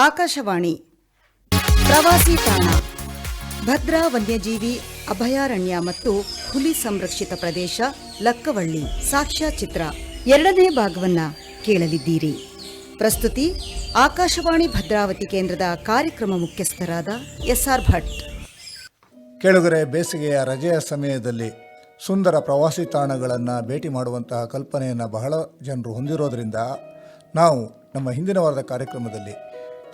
ಆಕಾಶವಾಣಿ ಪ್ರವಾಸಿ ತಾಣ ಭದ್ರಾ ವನ್ಯಜೀವಿ ಅಭಯಾರಣ್ಯ ಮತ್ತು ಹುಲಿ ಸಂರಕ್ಷಿತ ಪ್ರದೇಶ ಲಕ್ಕವಳ್ಳಿ ಸಾಕ್ಷ್ಯಚಿತ್ರ 2ನೇ ಭಾಗವನ್ನ ಕೇಳಲಿದ್ದೀರಿ. ಪ್ರಸ್ತುತಿ ಆಕಾಶವಾಣಿ ಭದ್ರಾವತಿ ಕೇಂದ್ರದ ಕಾರ್ಯಕ್ರಮ ಮುಖ್ಯಸ್ಥರಾದ ಎಸ್ಆರ್ ಭಟ್. ಕೆಳಗರೆ ಬೇಸಿಗೆಯ ರಜೆಯ ಸಮಯದಲ್ಲಿ ಸುಂದರ ಪ್ರವಾಸಿ ತಾಣಗಳನ್ನು ಭೇಟಿ ಮಾಡುವಂತಹ ಕಲ್ಪನೆಯನ್ನು ಬಹಳ ಜನರು ಹೊಂದಿರೋದ್ರಿಂದ ನಾವು ನಮ್ಮ ಹಿಂದಿನ ವಾರದ ಕಾರ್ಯಕ್ರಮದಲ್ಲಿ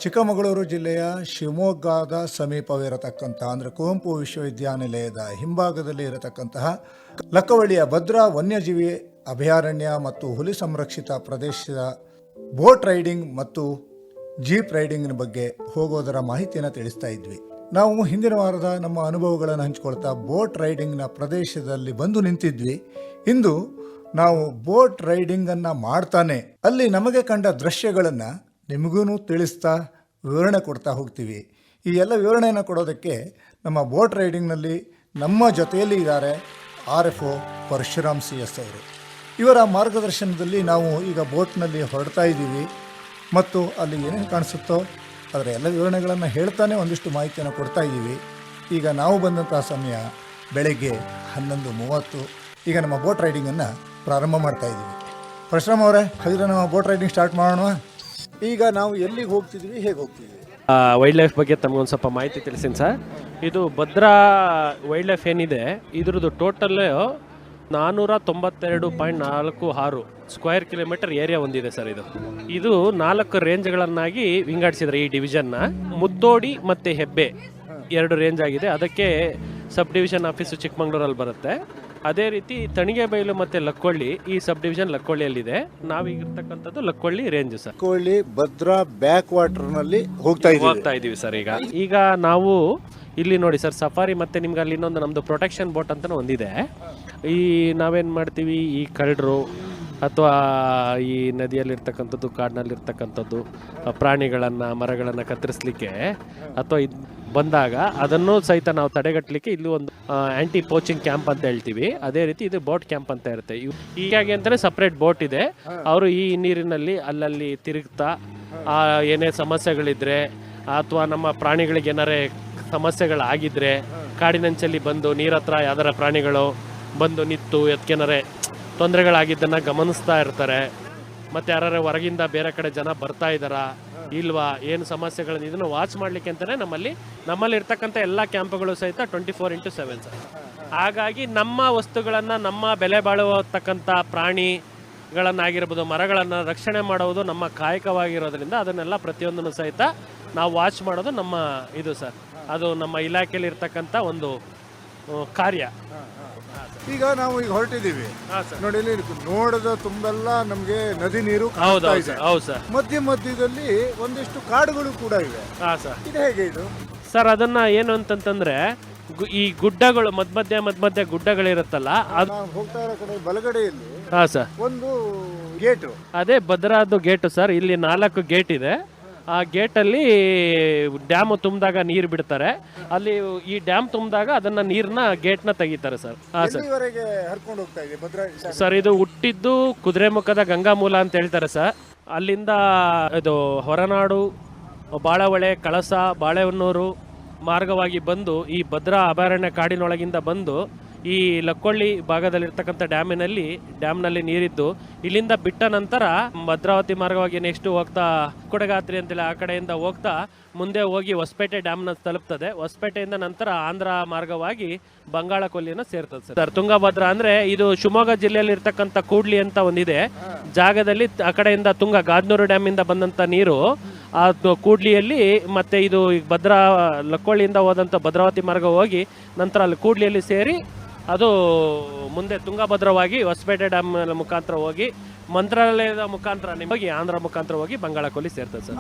ಚಿಕ್ಕಮಗಳೂರು ಜಿಲ್ಲೆಯ ಶಿವಮೊಗ್ಗದ ಸಮೀಪವಿರತಕ್ಕಂಥ ಅಂದರೆ ಕುವೆಂಪು ವಿಶ್ವವಿದ್ಯಾನಿಲಯದ ಹಿಂಭಾಗದಲ್ಲಿ ಇರತಕ್ಕಂತಹ ಲಕ್ಕವಳ್ಳಿಯ ಭದ್ರಾ ವನ್ಯಜೀವಿ ಅಭಯಾರಣ್ಯ ಮತ್ತು ಹುಲಿ ಸಂರಕ್ಷಿತ ಪ್ರದೇಶದ ಬೋಟ್ ರೈಡಿಂಗ್ ಮತ್ತು ಜೀಪ್ ರೈಡಿಂಗ್ನ ಬಗ್ಗೆ ಹೋಗೋದರ ಮಾಹಿತಿಯನ್ನು ತಿಳಿಸ್ತಾ ಇದ್ವಿ. ನಾವು ಹಿಂದಿನ ವಾರದ ನಮ್ಮ ಅನುಭವಗಳನ್ನು ಹಂಚಿಕೊಳ್ತಾ ಬೋಟ್ ರೈಡಿಂಗ್ನ ಪ್ರದೇಶದಲ್ಲಿ ಬಂದು ನಿಂತಿದ್ವಿ. ಇಂದು ನಾವು ಬೋಟ್ ರೈಡಿಂಗನ್ನು ಮಾಡ್ತಾನೆ ಅಲ್ಲಿ ನಮಗೆ ಕಂಡ ದೃಶ್ಯಗಳನ್ನು ನಿಮಗೂ ತಿಳಿಸ್ತಾ ವಿವರಣೆ ಕೊಡ್ತಾ ಹೋಗ್ತೀವಿ. ಈ ಎಲ್ಲ ವಿವರಣೆಯನ್ನು ಕೊಡೋದಕ್ಕೆ ನಮ್ಮ ಬೋಟ್ ರೈಡಿಂಗ್ನಲ್ಲಿ ನಮ್ಮ ಜೊತೆಯಲ್ಲಿ ಇದ್ದಾರೆ RFO ಪರಶುರಾಮ್ CS ಅವರು. ಇವರ ಮಾರ್ಗದರ್ಶನದಲ್ಲಿ ನಾವು ಈಗ ಬೋಟ್ನಲ್ಲಿ ಹೊರಡ್ತಾ ಇದ್ದೀವಿ ಮತ್ತು ಅಲ್ಲಿ ಏನೇನು ಕಾಣಿಸುತ್ತೋ ಅದರ ಎಲ್ಲ ವಿವರಣೆಗಳನ್ನು ಹೇಳ್ತಾನೆ ಒಂದಿಷ್ಟು ಮಾಹಿತಿಯನ್ನು ಕೊಡ್ತಾ ಇದ್ದೀವಿ. ಈಗ ನಾವು ಬಂದಂಥ ಸಮಯ ಬೆಳಗ್ಗೆ 11:30. ಈಗ ನಮ್ಮ ಬೋಟ್ ರೈಡಿಂಗನ್ನು ಪ್ರಾರಂಭ ಮಾಡ್ತಾ ಇದ್ದೀವಿ. ಪರಶುರಾಮ್ ಅವರೇ, ಹಾಗಿದ್ರೆ ನಮ್ಮ ಬೋಟ್ ರೈಡಿಂಗ್ ಸ್ಟಾರ್ಟ್ ಮಾಡೋಣ. ಈಗ ನಾವು ಎಲ್ಲಿಗೆ ಹೋಗ್ತಿದ್ವಿ, ಹೇಗೆ ಹೋಗ್ತಿದ್ವಿ? ವೈಲ್ಡ್ ಲೈಫ್ ಬಗ್ಗೆ ತಮಗೊಂದು ಸ್ವಲ್ಪ ಮಾಹಿತಿ ತಿಳಿಸ್ತೀನಿ ಸರ್. ಇದು ಭದ್ರಾ ವೈಲ್ಡ್ ಲೈಫ್ ಏನಿದೆ ಇದ್ರದ್ದು ಟೋಟಲ್ 492.46 ಸ್ಕ್ವೇರ್ ಕಿಲೋಮೀಟರ್ ಏರಿಯಾ ಹೊಂದಿದೆ ಸರ್. ಇದು 4 ರೇಂಜ್ಗಳನ್ನಾಗಿ ವಿಂಗಡಿಸಿದ್ರೆ ಈ ಡಿವಿಷನ್ನ ಮುತ್ತೋಡಿ ಮತ್ತು ಹೆಬ್ಬೆ 2 ರೇಂಜ್ ಆಗಿದೆ. ಅದಕ್ಕೆ ಸಬ್ ಡಿವಿಷನ್ ಆಫೀಸು ಚಿಕ್ಕಮಗಳೂರಲ್ಲಿ ಬರುತ್ತೆ. ಅದೇ ರೀತಿ ತಣಿಗೆಬೈಲು ಮತ್ತು ಲಕ್ಕೊಳ್ಳಿ ಈ ಸಬ್ ಡಿವಿಷನ್ ಲಕ್ಕೊಳ್ಳಿಯಲ್ಲಿದೆ. ನಾವೀಗಿರ್ತಕ್ಕಂಥದ್ದು Lakkolli range sir. Lakkolli Bhadra back ವಾಟರ್ನಲ್ಲಿ ಹೋಗ್ತಾ ಇದೀವಿ ಸರ್. ಈಗ ನಾವು ಇಲ್ಲಿ ನೋಡಿ ಸರ್, ಸಫಾರಿ ಮತ್ತು ನಿಮ್ಗೆ ಅಲ್ಲಿ ಇನ್ನೊಂದು ನಮ್ಮದು ಪ್ರೊಟೆಕ್ಷನ್ ಬೋಟ್ ಅಂತಲೂ ಒಂದಿದೆ. ಈ ನಾವೇನು ಮಾಡ್ತೀವಿ, ಈ ಕರಡ್ರು ಅಥವಾ ಈ ನದಿಯಲ್ಲಿರ್ತಕ್ಕಂಥದ್ದು ಕಾಡಿನಲ್ಲಿರ್ತಕ್ಕಂಥದ್ದು ಪ್ರಾಣಿಗಳನ್ನು ಮರಗಳನ್ನು ಕತ್ತರಿಸಲಿಕ್ಕೆ ಅಥವಾ ಇದು ಬಂದಾಗ ಅದನ್ನು ಸಹಿತ ನಾವು ತಡೆಗಟ್ಟಲಿಕ್ಕೆ ಇಲ್ಲಿ ಒಂದು ಆ್ಯಂಟಿ ಪೋಚಿಂಗ್ ಕ್ಯಾಂಪ್ ಅಂತ ಹೇಳ್ತೀವಿ. ಅದೇ ರೀತಿ ಇದು ಬೋಟ್ ಕ್ಯಾಂಪ್ ಅಂತ ಇರುತ್ತೆ. ಹೀಗಾಗಿ ಅಂತಲೇ ಸಪ್ರೇಟ್ ಬೋಟ್ ಇದೆ. ಅವರು ಈ ನೀರಿನಲ್ಲಿ ಅಲ್ಲಲ್ಲಿ ತಿರುಗ್ತಾ ಏನೇ ಸಮಸ್ಯೆಗಳಿದ್ರೆ ಅಥವಾ ನಮ್ಮ ಪ್ರಾಣಿಗಳಿಗೆ ಏನಾರೇ ಸಮಸ್ಯೆಗಳಾಗಿದ್ದರೆ ಕಾಡಿನಂಚಲ್ಲಿ ಬಂದು ನೀರ ಹತ್ರ ಯಾವ್ದಾರ ಪ್ರಾಣಿಗಳು ಬಂದು ನಿಂತು ಅದಕ್ಕೇನಾರೇ ತೊಂದರೆಗಳಾಗಿದ್ದನ್ನು ಗಮನಿಸ್ತಾ ಇರ್ತಾರೆ. ಮತ್ತು ಯಾರು ಹೊರಗಿಂದ ಬೇರೆ ಕಡೆ ಜನ ಬರ್ತಾ ಇದ್ದಾರಾ ಇಲ್ವಾ, ಏನು ಸಮಸ್ಯೆಗಳನ್ನು ಇದನ್ನು ವಾಚ್ ಮಾಡಲಿಕ್ಕೆ ಅಂತಲೇ ನಮ್ಮಲ್ಲಿ ಇರ್ತಕ್ಕಂಥ ಎಲ್ಲ ಕ್ಯಾಂಪ್ಗಳು ಸಹಿತ 24/7 ಸರ್. ಹಾಗಾಗಿ ನಮ್ಮ ವಸ್ತುಗಳನ್ನು, ನಮ್ಮ ಬೆಲೆ ಬಾಳುವತಕ್ಕಂಥ ಪ್ರಾಣಿಗಳನ್ನಾಗಿರ್ಬೋದು, ಮರಗಳನ್ನು ರಕ್ಷಣೆ ಮಾಡುವುದು ನಮ್ಮ ಕಾಯಕವಾಗಿರೋದ್ರಿಂದ ಅದನ್ನೆಲ್ಲ ಪ್ರತಿಯೊಂದನ್ನು ಸಹಿತ ನಾವು ವಾಚ್ ಮಾಡೋದು ನಮ್ಮ ಇದು ಸರ್. ಅದು ನಮ್ಮ ಇಲಾಖೆಯಲ್ಲಿ ಇರ್ತಕ್ಕಂಥ ಒಂದು ಕಾರ್ಯ. ಈಗ ನಾವು ಈಗ ಹೊರಟಿದ್ದೀವಿ ನೋಡಿ, ಇಲ್ಲಿ ನೋಡದ ತುಂಬೆಲ್ಲ ನಮಗೆ ನದಿ ನೀರು. ಹೌದು ಸರ್. ಮಧ್ಯದಲ್ಲಿ ಒಂದಿಷ್ಟು ಕಾಡುಗಳು ಕೂಡ ಇವೆ. ಇದು ಹೇಗೆ ಇದು ಸರ್? ಅದನ್ನ ಏನು ಅಂತಂತಂದ್ರೆ ಈ ಗುಡ್ಡಗಳು ಮಧ್ಯ ಗುಡ್ಡಗಳಿರುತ್ತಲ್ಲ, ಅದು ಹೋಗ್ತಾ ಇರೋ ಕಡೆ ಬಲಗಡೆಯಲ್ಲಿ ಸರ್ ಒಂದು ಗೇಟು, ಅದೇ ಭದ್ರಾದು ಗೇಟು ಸರ್. ಇಲ್ಲಿ 4 ಗೇಟ್ ಇದೆ. ಆ ಗೇಟಲ್ಲಿ ಡ್ಯಾಮ್ ತುಂಬಿದಾಗ ನೀರು ಬಿಡ್ತಾರೆ. ಅಲ್ಲಿ ಈ ಡ್ಯಾಮ್ ತುಂಬಿದಾಗ ಅದನ್ನ ನೀರನ್ನ ಗೇಟ್ನ ತೆಗಿತಾರೆ ಸರ್. ಸರ್ ಇದು ಹುಟ್ಟಿದ್ದು ಕುದುರೆಮುಖದ ಗಂಗಾಮೂಲ ಅಂತ ಹೇಳ್ತಾರೆ ಸರ್. ಅಲ್ಲಿಂದ ಇದು ಹೊರನಾಡು, ಬಾಳವಳೆ, ಕಳಸ, ಬಾಳೆಹೊನ್ನೂರು ಮಾರ್ಗವಾಗಿ ಬಂದು ಈ ಭದ್ರಾ ಅಭಯಾರಣ್ಯ ಕಾಡಿನೊಳಗಿಂದ ಬಂದು ಈ ಲಕ್ಕೊಳ್ಳಿ ಭಾಗದಲ್ಲಿರ್ತಕ್ಕಂಥ ಡ್ಯಾಮ್ನಲ್ಲಿ ನೀರಿದ್ದು ಇಲ್ಲಿಂದ ಬಿಟ್ಟ ನಂತರ ಭದ್ರಾವತಿ ಮಾರ್ಗವಾಗಿ ನೆಕ್ಸ್ಟ್ ಹೋಗ್ತಾ ಕೊಡಗಾತ್ರಿ ಅಂತೇಳಿ ಆ ಕಡೆಯಿಂದ ಹೋಗ್ತಾ ಮುಂದೆ ಹೋಗಿ ಹೊಸಪೇಟೆ ಡ್ಯಾಮ್ನ ತಲುಪ್ತದೆ. ಹೊಸಪೇಟೆಯಿಂದ ನಂತರ ಆಂಧ್ರ ಮಾರ್ಗವಾಗಿ ಬಂಗಾಳ ಕೊಲ್ಲಿಯನ್ನು ಸೇರ್ತದೆ ಸರ್. ತುಂಗಭದ್ರಾ ಅಂದರೆ ಇದು ಶಿವಮೊಗ್ಗ ಜಿಲ್ಲೆಯಲ್ಲಿ ಇರ್ತಕ್ಕಂಥ ಕೂಡ್ಲಿ ಅಂತ ಒಂದಿದೆ ಜಾಗದಲ್ಲಿ. ಆ ಕಡೆಯಿಂದ ಗಾಜನೂರು ಡ್ಯಾಮಿಂದ ಬಂದಂಥ ನೀರು ಆ ಕೂಡ್ಲಿಯಲ್ಲಿ ಮತ್ತೆ ಇದು ಭದ್ರಾ ಲಕ್ಕೊಳ್ಳಿಯಿಂದ ಹೋದಂಥ ಭದ್ರಾವತಿ ಮಾರ್ಗ ಹೋಗಿ ನಂತರ ಅಲ್ಲಿ ಕೂಡ್ಲಿಯಲ್ಲಿ ಸೇರಿ ಅದು ಮುಂದೆ ತುಂಗಭದ್ರವಾಗಿ ಹೊಸಪೇಟೆ ಡ್ಯಾಮ್ ಮುಖಾಂತರ ಹೋಗಿ ಮಂತ್ರಾಲಯದ ಮುಖಾಂತರ ಹೋಗಿ ಆಂಧ್ರ ಮುಖಾಂತರ ಹೋಗಿ ಬಂಗಾಳ ಕೊಲ್ಲಿ ಸೇರ್ತದೆ ಸರ್.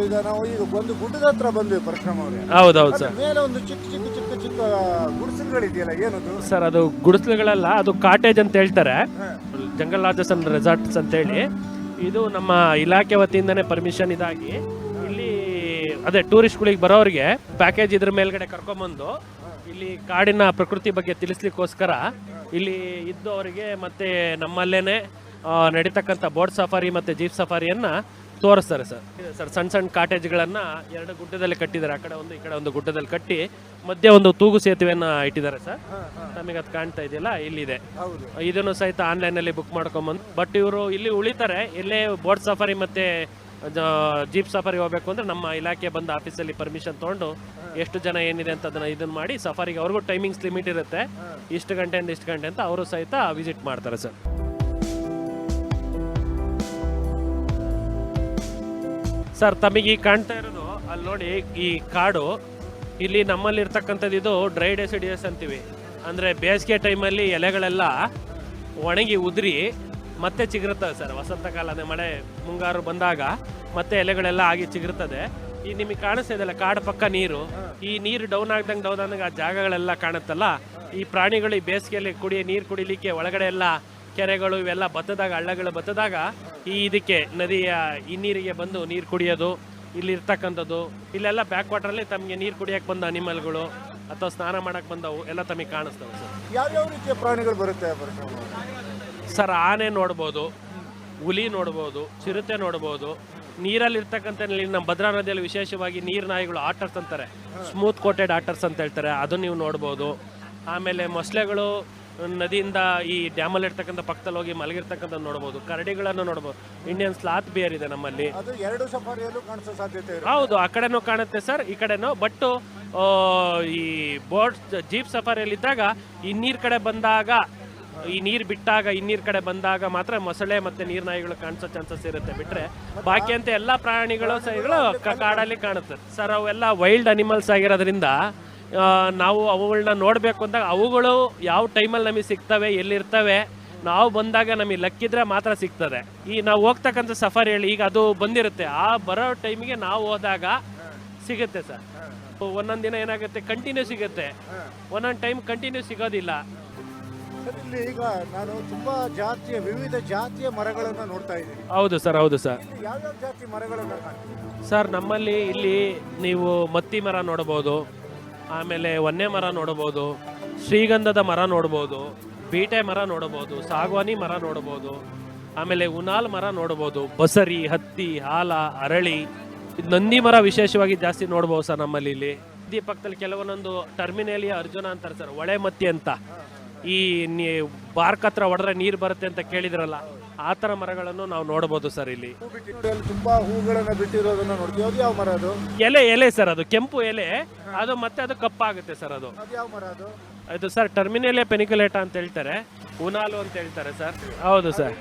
ಈಗ ನಾವು ಒಂದು ಗುಡ್ಡದ ಹತ್ರ ಬಂದ್ವಿ ಪರಶುರಾಮ್ ಅವರೇ. ಹೌದೌದು ಸರ್. ಮೇಲೆ ಒಂದು ಚಿಕ್ಕ ಗುಡಿಸಲುಗಳಿದೆಯಲ್ಲ, ಏನದು ಸರ್? ಅದು ಗುಡಿಸಲುಗಳಲ್ಲ, ಅದು ಕಾಟೇಜ್ ಅಂತ ಹೇಳ್ತಾರೆ. ಜಂಗಲ್ ರಾಜಸ್ ಅಂಡ್ ರೆಸಾರ್ಟ್ಸ್ ಅಂತೇಳಿ ಇದು ನಮ್ಮ ಇಲಾಖೆ ವತಿಯಿಂದನೇ ಪರ್ಮಿಷನ್ ಇದಾಗಿ ಇಲ್ಲಿ ಅದೇ ಟೂರಿಸ್ಟ್ಗಳಿಗೆ ಬರೋರಿಗೆ ಪ್ಯಾಕೇಜ್ ಇದ್ರ ಮೇಲ್ಗಡೆ ಕರ್ಕೊಂಬಂದು ಇಲ್ಲಿ ಕಾಡಿನ ಪ್ರಕೃತಿ ಬಗ್ಗೆ ತಿಳಿಸ್ಲಿಕ್ಕೋಸ್ಕರ ಇಲ್ಲಿ ಇದ್ದು ಅವರಿಗೆ ಮತ್ತೆ ನಮ್ಮಲ್ಲೇನೆ ನಡೀತಕ್ಕಂಥ ಬೋಟ್ ಸಫಾರಿ ಮತ್ತು ಜೀಪ್ ಸಫಾರಿಯನ್ನು ತೋರಿಸ್ತಾರೆ ಸರ್. ಸರ್ ಸಣ್ಣ ಸಣ್ಣ ಕಾಟೇಜ್ಗಳನ್ನು 2 ಗುಡ್ಡದಲ್ಲಿ ಕಟ್ಟಿದ್ದಾರೆ, ಆ ಕಡೆ ಒಂದು ಈ ಕಡೆ ಒಂದು ಗುಡ್ಡದಲ್ಲಿ ಕಟ್ಟಿ ಮಧ್ಯೆ ಒಂದು ತೂಗು ಸೇತುವೆಯನ್ನು ಇಟ್ಟಿದ್ದಾರೆ ಸರ್. ನಮಗೆ ಅದು ಕಾಣ್ತಾ ಇದೆಯಲ್ಲ, ಇಲ್ಲಿದೆ. ಇದನ್ನು ಸಹಿತ ಆನ್ಲೈನಲ್ಲಿ ಬುಕ್ ಮಾಡ್ಕೊಂಬಂದು, ಬಟ್ ಇವರು ಇಲ್ಲಿ ಉಳಿತಾರೆ. ಇಲ್ಲೇ ಬೋಟ್ ಸಫಾರಿ ಮತ್ತು ಜೀಪ್ ಸಫಾರಿ ಹೋಗಬೇಕು ಅಂದರೆ ನಮ್ಮ ಇಲಾಖೆ ಬಂದು ಆಫೀಸಲ್ಲಿ ಪರ್ಮಿಷನ್ ತೊಗೊಂಡು ಎಷ್ಟು ಜನ ಏನಿದೆ ಅಂತ ಅದನ್ನು ಇದನ್ನು ಮಾಡಿ ಸಫಾರಿಗೆ ಅವ್ರಿಗೂ ಟೈಮಿಂಗ್ಸ್ ಲಿಮಿಟ್ ಇರುತ್ತೆ, ಇಷ್ಟು ಗಂಟೆಯಿಂದ ಇಷ್ಟು ಗಂಟೆ ಅಂತ ಅವರು ಸಹಿತ ವಿಸಿಟ್ ಮಾಡ್ತಾರೆ ಸರ್. ಸರ್ ತಮಗೆ ಈಗ ಕಾಣ್ತಾ ಇರೋದು ಅಲ್ಲಿ ನೋಡಿ, ಈ ಕಾಡು ಇಲ್ಲಿ ನಮ್ಮಲ್ಲಿ ಇರ್ತಕ್ಕಂಥದ್ದು ಇದು ಡ್ರೈ ಡೆಸಿಡಿಯಸ್ ಅಂತೀವಿ. ಅಂದರೆ ಬೇಸಿಗೆ ಟೈಮಲ್ಲಿ ಎಲೆಗಳೆಲ್ಲ ಒಣಗಿ ಉದುರಿ ಮತ್ತೆ ಚಿಗುರುತ್ತವೆ ಸರ್. ವಸಂತ ಕಾಲ ಅಂದರೆ ಮಳೆ ಮುಂಗಾರು ಬಂದಾಗ ಮತ್ತೆ ಎಲೆಗಳೆಲ್ಲ ಆಗಿ ಚಿಗುರುತ್ತದೆ. ಈ ನಿಮಗೆ ಕಾಣಿಸ್ತಾ ಇದೆಯಲ್ಲ ಕಾಡು ಪಕ್ಕ ನೀರು, ಈ ನೀರು ಡೌನ್ ಆಗ್ದಂಗೆ ಆ ಜಾಗಗಳೆಲ್ಲ ಕಾಣುತ್ತಲ್ಲ, ಈ ಪ್ರಾಣಿಗಳು ಈ ಬೇಸಿಗೆಯಲ್ಲಿ ನೀರು ಕುಡಿಲಿಕ್ಕೆ ಒಳಗಡೆ ಎಲ್ಲ ಕೆರೆಗಳು ಇವೆಲ್ಲ ಬತ್ತದಾಗ, ಹಳ್ಳಗಳು ಬತ್ತದಾಗ ಇದಕ್ಕೆ ನದಿಯ ಈ ನೀರಿಗೆ ಬಂದು ನೀರು ಕುಡಿಯೋದು ಇಲ್ಲಿ ಇರ್ತಕ್ಕಂಥದ್ದು. ಇಲ್ಲೆಲ್ಲ ಬ್ಯಾಕ್ ವಾಟರಲ್ಲಿ ತಮಗೆ ನೀರು ಕುಡಿಯೋಕೆ ಬಂದ ಅನಿಮಲ್ಗಳು ಅಥವಾ ಸ್ನಾನ ಮಾಡಕ್ಕೆ ಬಂದವು ಎಲ್ಲ ತಮಗೆ ಕಾಣಿಸ್ತವೆ ಸರ್. ಯಾವ್ಯಾವ ರೀತಿಯ ಪ್ರಾಣಿಗಳು ಬರುತ್ತೆ ಸರ್? ಆನೆ ನೋಡ್ಬೋದು, ಹುಲಿ ನೋಡ್ಬೋದು, ಚಿರತೆ ನೋಡ್ಬೋದು. ನೀರಲ್ಲಿ ಇರ್ತಕ್ಕಂಥ ನಮ್ಮ ಭದ್ರಾ ನದಿಯಲ್ಲಿ ವಿಶೇಷವಾಗಿ ನೀರು ನಾಯಿಗಳು ಆಟರ್ಸ್ ಅಂತಾರೆ, ಸ್ಮೂತ್ ಕೋಟೆಡ್ ಆಟರ್ಸ್ ಅಂತ ಹೇಳ್ತಾರೆ, ಅದನ್ನು ನೀವು ನೋಡ್ಬೋದು. ಆಮೇಲೆ ಮೊಸಳೆಗಳು ನದಿಯಿಂದ ಈ ಡ್ಯಾಮಲ್ಲಿ ಇರ್ತಕ್ಕಂಥ ಪಕ್ಕದಲ್ಲಿ ಹೋಗಿ ಮಲಗಿರ್ತಕ್ಕಂಥ ನೋಡ್ಬೋದು. ಕರಡಿಗಳನ್ನು ನೋಡ್ಬೋದು. ಇಂಡಿಯನ್ ಸ್ಲಾತ್ ಬಿಯರ್ ಇದೆ ನಮ್ಮಲ್ಲಿ. ಹೌದು, ಆ ಕಡೆನೂ ಕಾಣುತ್ತೆ ಸರ್, ಈ ಕಡೆನೂ. ಬಟ್ ಈ ಬೋಟ್ ಜೀಪ್ ಸಫಾರಿಯಲ್ಲಿ ಇದ್ದಾಗ ಈ ನೀರ್ ಕಡೆ ಬಂದಾಗ, ಈ ನೀರು ಬಿಟ್ಟಾಗ, ಇನ್ನೀರ್ ಕಡೆ ಬಂದಾಗ ಮಾತ್ರ ಮೊಸಳೆ ಮತ್ತೆ ನೀರ್ನಾಯಿಗಳು ಕಾಣಿಸೋ ಚಾನ್ಸಸ್ ಇರುತ್ತೆ. ಬಿಟ್ರೆ ಬಾಕಿ ಅಂತ ಎಲ್ಲಾ ಪ್ರಾಣಿಗಳು ಕಾಡಲ್ಲಿ ಕಾಣುತ್ತೆ ಸರ್. ಅವೆಲ್ಲ ವೈಲ್ಡ್ ಅನಿಮಲ್ಸ್ ಆಗಿರೋದ್ರಿಂದ ನಾವು ಅವುಗಳನ್ನ ನೋಡಬೇಕು ಅಂದಾಗ ಅವುಗಳು ಯಾವ ಟೈಮಲ್ಲಿ ನಮಗೆ ಸಿಗ್ತವೆ, ಎಲ್ಲಿರ್ತವೆ, ನಾವು ಬಂದಾಗ ನಮಗೆ ಲಕ್ಕಿದ್ರೆ ಮಾತ್ರ ಸಿಗ್ತದೆ. ಈ ನಾವು ಹೋಗ್ತಕ್ಕಂಥ ಸಫಾರಿಯಲ್ಲಿ ಈಗ ಅದು ಬಂದಿರುತ್ತೆ, ಆ ಬರೋ ಟೈಮಿಗೆ ನಾವು ಹೋದಾಗ ಸಿಗುತ್ತೆ ಸರ್. ಒಂದೊಂದು ದಿನ ಏನಾಗುತ್ತೆ ಕಂಟಿನ್ಯೂ ಸಿಗುತ್ತೆ, ಒಂದೊಂದು ಟೈಮ್ ಕಂಟಿನ್ಯೂ ಸಿಗೋದಿಲ್ಲ. ಇಲ್ಲಿ ಈಗ ನಾನು ತುಂಬಾ ಜಾತಿಯ ವಿವಿಧ ಜಾತಿಯ ಮರಗಳನ್ನು ನೋಡ್ತಾ ಇದ್ದೀನಿ. ಹೌದು ಸರ್, ಹೌದು ಸರ್. ಯಾವ್ಯಾವ ಜಾತಿ ಮರಗಳನ್ನು ಸರ್ ನಮ್ಮಲ್ಲಿ ಇಲ್ಲಿ ನೀವು ಮತ್ತಿ ಮರ ನೋಡ್ಬೋದು, ಆಮೇಲೆ ವನ್ನೆ ಮರ ನೋಡ್ಬೋದು, ಶ್ರೀಗಂಧದ ಮರ ನೋಡ್ಬೋದು, ಬೀಟೆ ಮರ ನೋಡ್ಬೋದು, ಸಾಗವಾನಿ ಮರ ನೋಡ್ಬೋದು, ಆಮೇಲೆ ಉನಾಲ್ ಮರ ನೋಡ್ಬೋದು, ಬಸರಿ, ಹತ್ತಿ, ಆಲ, ಅರಳಿ, ನಂದಿ ಮರ ವಿಶೇಷವಾಗಿ ಜಾಸ್ತಿ ನೋಡ್ಬೋದು ಸರ್ ನಮ್ಮಲ್ಲಿ. ಇಲ್ಲಿ ನದಿ ಪಕ್ಕದಲ್ಲಿ ಕೆಲವೊಂದೊಂದು ಟರ್ಮಿನೇಲಿಯ ಅರ್ಜುನ ಅಂತಾರೆ ಸರ್, ಒಳೆ ಮತ್ತಿ ಅಂತ. ಈ ಬಾರ್ಕ್ ಹತ್ರ ಹೊಡೆದ್ರೆ ನೀರು ಬರುತ್ತೆ ಅಂತ ಕೇಳಿದ್ರಲ್ಲ, ಆ ಥರ ಮರಗಳನ್ನು ನಾವು ನೋಡ್ಬೋದು ಸರ್ ಇಲ್ಲಿ. ತುಂಬಾ ಹೂಗಳನ್ನು ಬಿಟ್ಟಿರೋದನ್ನ ನೋಡ್ತೀವಿ. ಅದು ಯಾವ ಮರ? ಅದು ಎಲೆ ಸರ್, ಅದು ಕೆಂಪು ಎಲೆ, ಅದು ಮತ್ತೆ ಅದು ಕಪ್ಪಾಗುತ್ತೆ ಸರ್. ಅದು ಯಾವ ಮರ? ಅದು ಸರ್ ಟರ್ಮಿನೇಲಿಯ ಪೆನಿಕುಲೇಟಾ ಅಂತ ಹೇಳ್ತಾರೆ, ಉನಾಲು ಅಂತ ಹೇಳ್ತಾರೆ ಸರ್. ಹೌದು ಸರ್.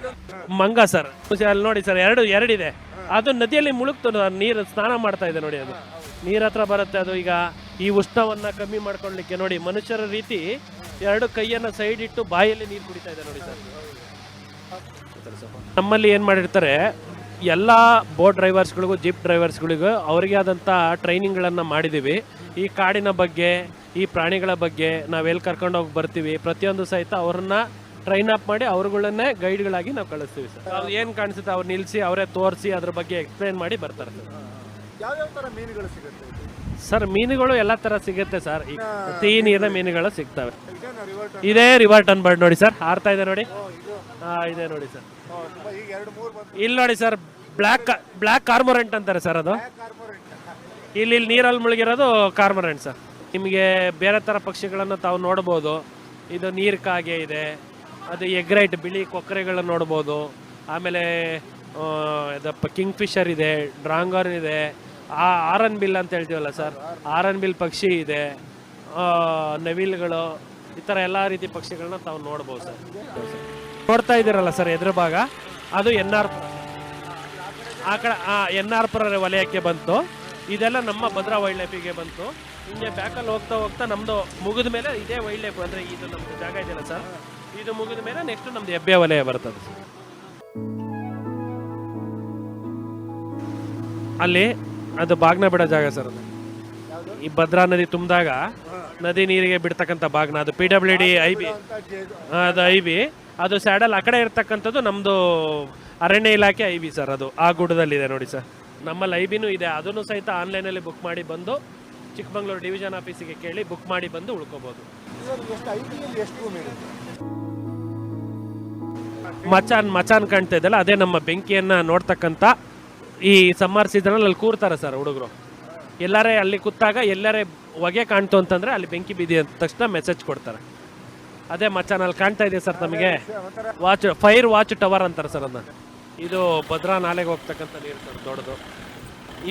ಮಂಗ ಸರ್, ಅಲ್ಲಿ ನೋಡಿ ಸರ್, ಎರಡಿದೆ. ಅದು ನದಿಯಲ್ಲಿ ಮುಳುಗ್ತು, ನೀರು ಸ್ನಾನ ಮಾಡ್ತಾ ಇದೆ ನೋಡಿ. ಅದು ನೀರ್ ಹತ್ರ ಬರುತ್ತೆ. ಅದು ಈಗ ಈ ಉಷ್ಣವನ್ನ ಕಮ್ಮಿ ಮಾಡ್ಕೊಳ್ಲಿಕ್ಕೆ ನೋಡಿ ಮನುಷ್ಯರ ರೀತಿ 2 ಕೈಯನ್ನ ಸೈಡ್ ಇಟ್ಟು ಬಾಯಲ್ಲಿ ನೀರು ಕುಡಿತಾ ಇದೆ ನೋಡಿ ಸರ್. ನಮ್ಮಲ್ಲಿ ಏನು ಮಾಡಿರ್ತಾರೆ, ಎಲ್ಲ ಬೋಟ್ ಡ್ರೈವರ್ಸ್ಗಳಿಗೂ ಜೀಪ್ ಡ್ರೈವರ್ಸ್ಗಳಿಗೂ ಅವರಿಗೆ ಆದಂಥ ಟ್ರೈನಿಂಗ್ಗಳನ್ನು ಮಾಡಿದ್ದೀವಿ. ಈ ಕಾಡಿನ ಬಗ್ಗೆ, ಈ ಪ್ರಾಣಿಗಳ ಬಗ್ಗೆ ನಾವೆಲ್ಲಿ ಕರ್ಕೊಂಡೋಗಿ ಬರ್ತೀವಿ, ಪ್ರತಿಯೊಂದು ಸಹಿತ ಅವ್ರನ್ನ ಟ್ರೈನ್ ಅಪ್ ಮಾಡಿ ಅವ್ರುಗಳನ್ನೇ ಗೈಡ್ಗಳಾಗಿ ನಾವು ಕಳಿಸ್ತೀವಿ ಸರ್. ಅವ್ರು ಏನು ಕಾಣಿಸುತ್ತೆ ಅವ್ರು ನಿಲ್ಲಿಸಿ ಅವರೇ ತೋರಿಸಿ ಅದ್ರ ಬಗ್ಗೆ ಎಕ್ಸ್ಪ್ಲೇನ್ ಮಾಡಿ ಬರ್ತಾರೆ ಸರ್. ಯಾವ್ಯಾವ ಥರ ಮೀನುಗಳು ಸಿಗುತ್ತೆ ಸರ್? ಮೀನುಗಳು ಎಲ್ಲ ಥರ ಸಿಗುತ್ತೆ ಸರ್. ಈ ಸಿಹಿ ನೀರಿನ ಮೀನುಗಳು ಸಿಗ್ತವೆ. ಇದೇ ರಿವರ್ ಟರ್ನ್ ಬರ್ಡ್ ನೋಡಿ ಸರ್, ಹಾರ್ತಾ ಇದೆ ನೋಡಿ. ಇದೆ ನೋಡಿ ಸರ್, ಇಲ್ಲಿ ನೋಡಿ ಸರ್, ಬ್ಲ್ಯಾಕ್ ಕಾರ್ಮೊರೆಂಟ್ ಅಂತಾರೆ ಸರ್. ಅದು ಇಲ್ಲಿ ನೀರಲ್ಲಿ ಮುಳುಗಿರೋದು ಕಾರ್ಮೊರೆಂಟ್ ಸರ್. ನಿಮಗೆ ಬೇರೆ ಥರ ಪಕ್ಷಿಗಳನ್ನು ತಾವು ನೋಡ್ಬೋದು. ಇದು ನೀರು ಕಾಗೆ ಇದೆ, ಅದು ಎಗ್ರೈಟ್ ಬಿಳಿ ಕೊಕ್ಕರೆಗಳನ್ನು ನೋಡ್ಬೋದು. ಆಮೇಲೆ ಕಿಂಗ್ ಫಿಶರ್ ಇದೆ, ಡ್ರಾಂಗರ್ ಇದೆ, ಆರನ್ ಬಿಲ್ ಅಂತ ಹೇಳ್ತೀವಲ್ಲ ಸರ್, ಆರನ್ ಬಿಲ್ ಪಕ್ಷಿ ಇದೆ, ನವಿಲ್ಗಳು, ಈ ಥರ ಎಲ್ಲ ರೀತಿ ಪಕ್ಷಿಗಳನ್ನ ತಾವು ನೋಡ್ಬೋದು ಸರ್. ನೋಡ್ತಾ ಇದ್ದೀರಲ್ಲ ಸರ್ ಎದುರು ಭಾಗ, ಅದು NR ಆ ಕಡೆ NR ವಲಯಕ್ಕೆ ಬಂತು. ಇದೆಲ್ಲ ನಮ್ಮ ಭದ್ರಾ ವೈಲ್ಡ್ ಲೈಫಿಗೆ ಬಂತು. ಹಿಂಗೆ ಬ್ಯಾಕಲ್ಲಿ ಹೋಗ್ತಾ ಹೋಗ್ತಾ ನಮ್ಮದು ಮುಗಿದ ಮೇಲೆ ಇದೇ ವೈಲ್ಡ್ ಲೈಫ್, ಅಂದರೆ ಇದು ನಮ್ಮದು ಜಾಗ ಇದೆಯಲ್ಲ ಸರ್, ಇದು ಮುಗಿದ ಮೇಲೆ ನೆಕ್ಸ್ಟ್ ನಮ್ದು ಹೆಬ್ಬೆ ವಲಯ ಬರ್ತದೆ ಸರ್. ಅಲ್ಲಿ ಅದು ಬಾಗ್ನ ಬಿಡೋ ಜಾಗ ಸರ್. ಅದು ಈ ಭದ್ರಾ ನದಿ ತುಂಬಿದಾಗ ನದಿ ನೀರಿಗೆ ಬಿಡ್ತಕ್ಕಂಥ ಬಾಗ್ನ, ಅದು PWD IB, ಅದು IB. ಅದು ಸ್ಯಾಡಲ್ ಆ ಕಡೆ ಇರ್ತಕ್ಕಂಥದ್ದು ನಮ್ಮದು ಅರಣ್ಯ ಇಲಾಖೆ IB ಸರ್. ಅದು ಆ ಗುಡ್ಡದಲ್ಲಿದೆ ನೋಡಿ ಸರ್. ನಮ್ಮಲ್ಲಿ IBನೂ ಇದೆ, ಅದನ್ನು ಸಹಿತ ಆನ್ಲೈನಲ್ಲಿ ಬುಕ್ ಮಾಡಿ ಬಂದು ಚಿಕ್ಕಮಂಗ್ಳೂರು ಡಿವಿಷನ್ ಆಫೀಸಿಗೆ ಕೇಳಿ ಬುಕ್ ಮಾಡಿ ಬಂದು ಉಳ್ಕೋಬೋದು. ಮಚಾನ್ ಕಾಣ್ತಾ ಇದೆಯಲ್ಲ, ಅದೇ ನಮ್ಮ ಬೆಂಕಿಯನ್ನು ನೋಡ್ತಕ್ಕಂಥ ಈ ಸಮ್ಮರ್ ಸೀಸನಲ್ಲಿ ಅಲ್ಲಿ ಕೂರ್ತಾರೆ ಸರ್ ಹುಡುಗರು. ಎಲ್ಲರೇ ಅಲ್ಲಿ ಕೂತಾಗ ಎಲ್ಲರೇ ಹೊಗೆ ಕಾಣ್ತು ಅಂತಂದರೆ ಅಲ್ಲಿ ಬೆಂಕಿ ಬಿದ್ದಿ ಅಂತ ತಕ್ಷಣ ಮೆಸೇಜ್ ಕೊಡ್ತಾರೆ. ಅದೇ ಮಚ್ಚಾನಲ್ಲಿ ಕಾಣ್ತಾ ಇದೆ ಸರ್ ನಮಗೆ ಫೈರ್ ವಾಚ್ ಟವರ್ ಅಂತಾರೆ ಸರ್ ಅದನ್ನ. ಇದು ಭದ್ರಾ ನಾಲೆಗೆ ಹೋಗ್ತಕ್ಕಂಥ ನೀರು ಸರ್ ದೊಡ್ಡದು.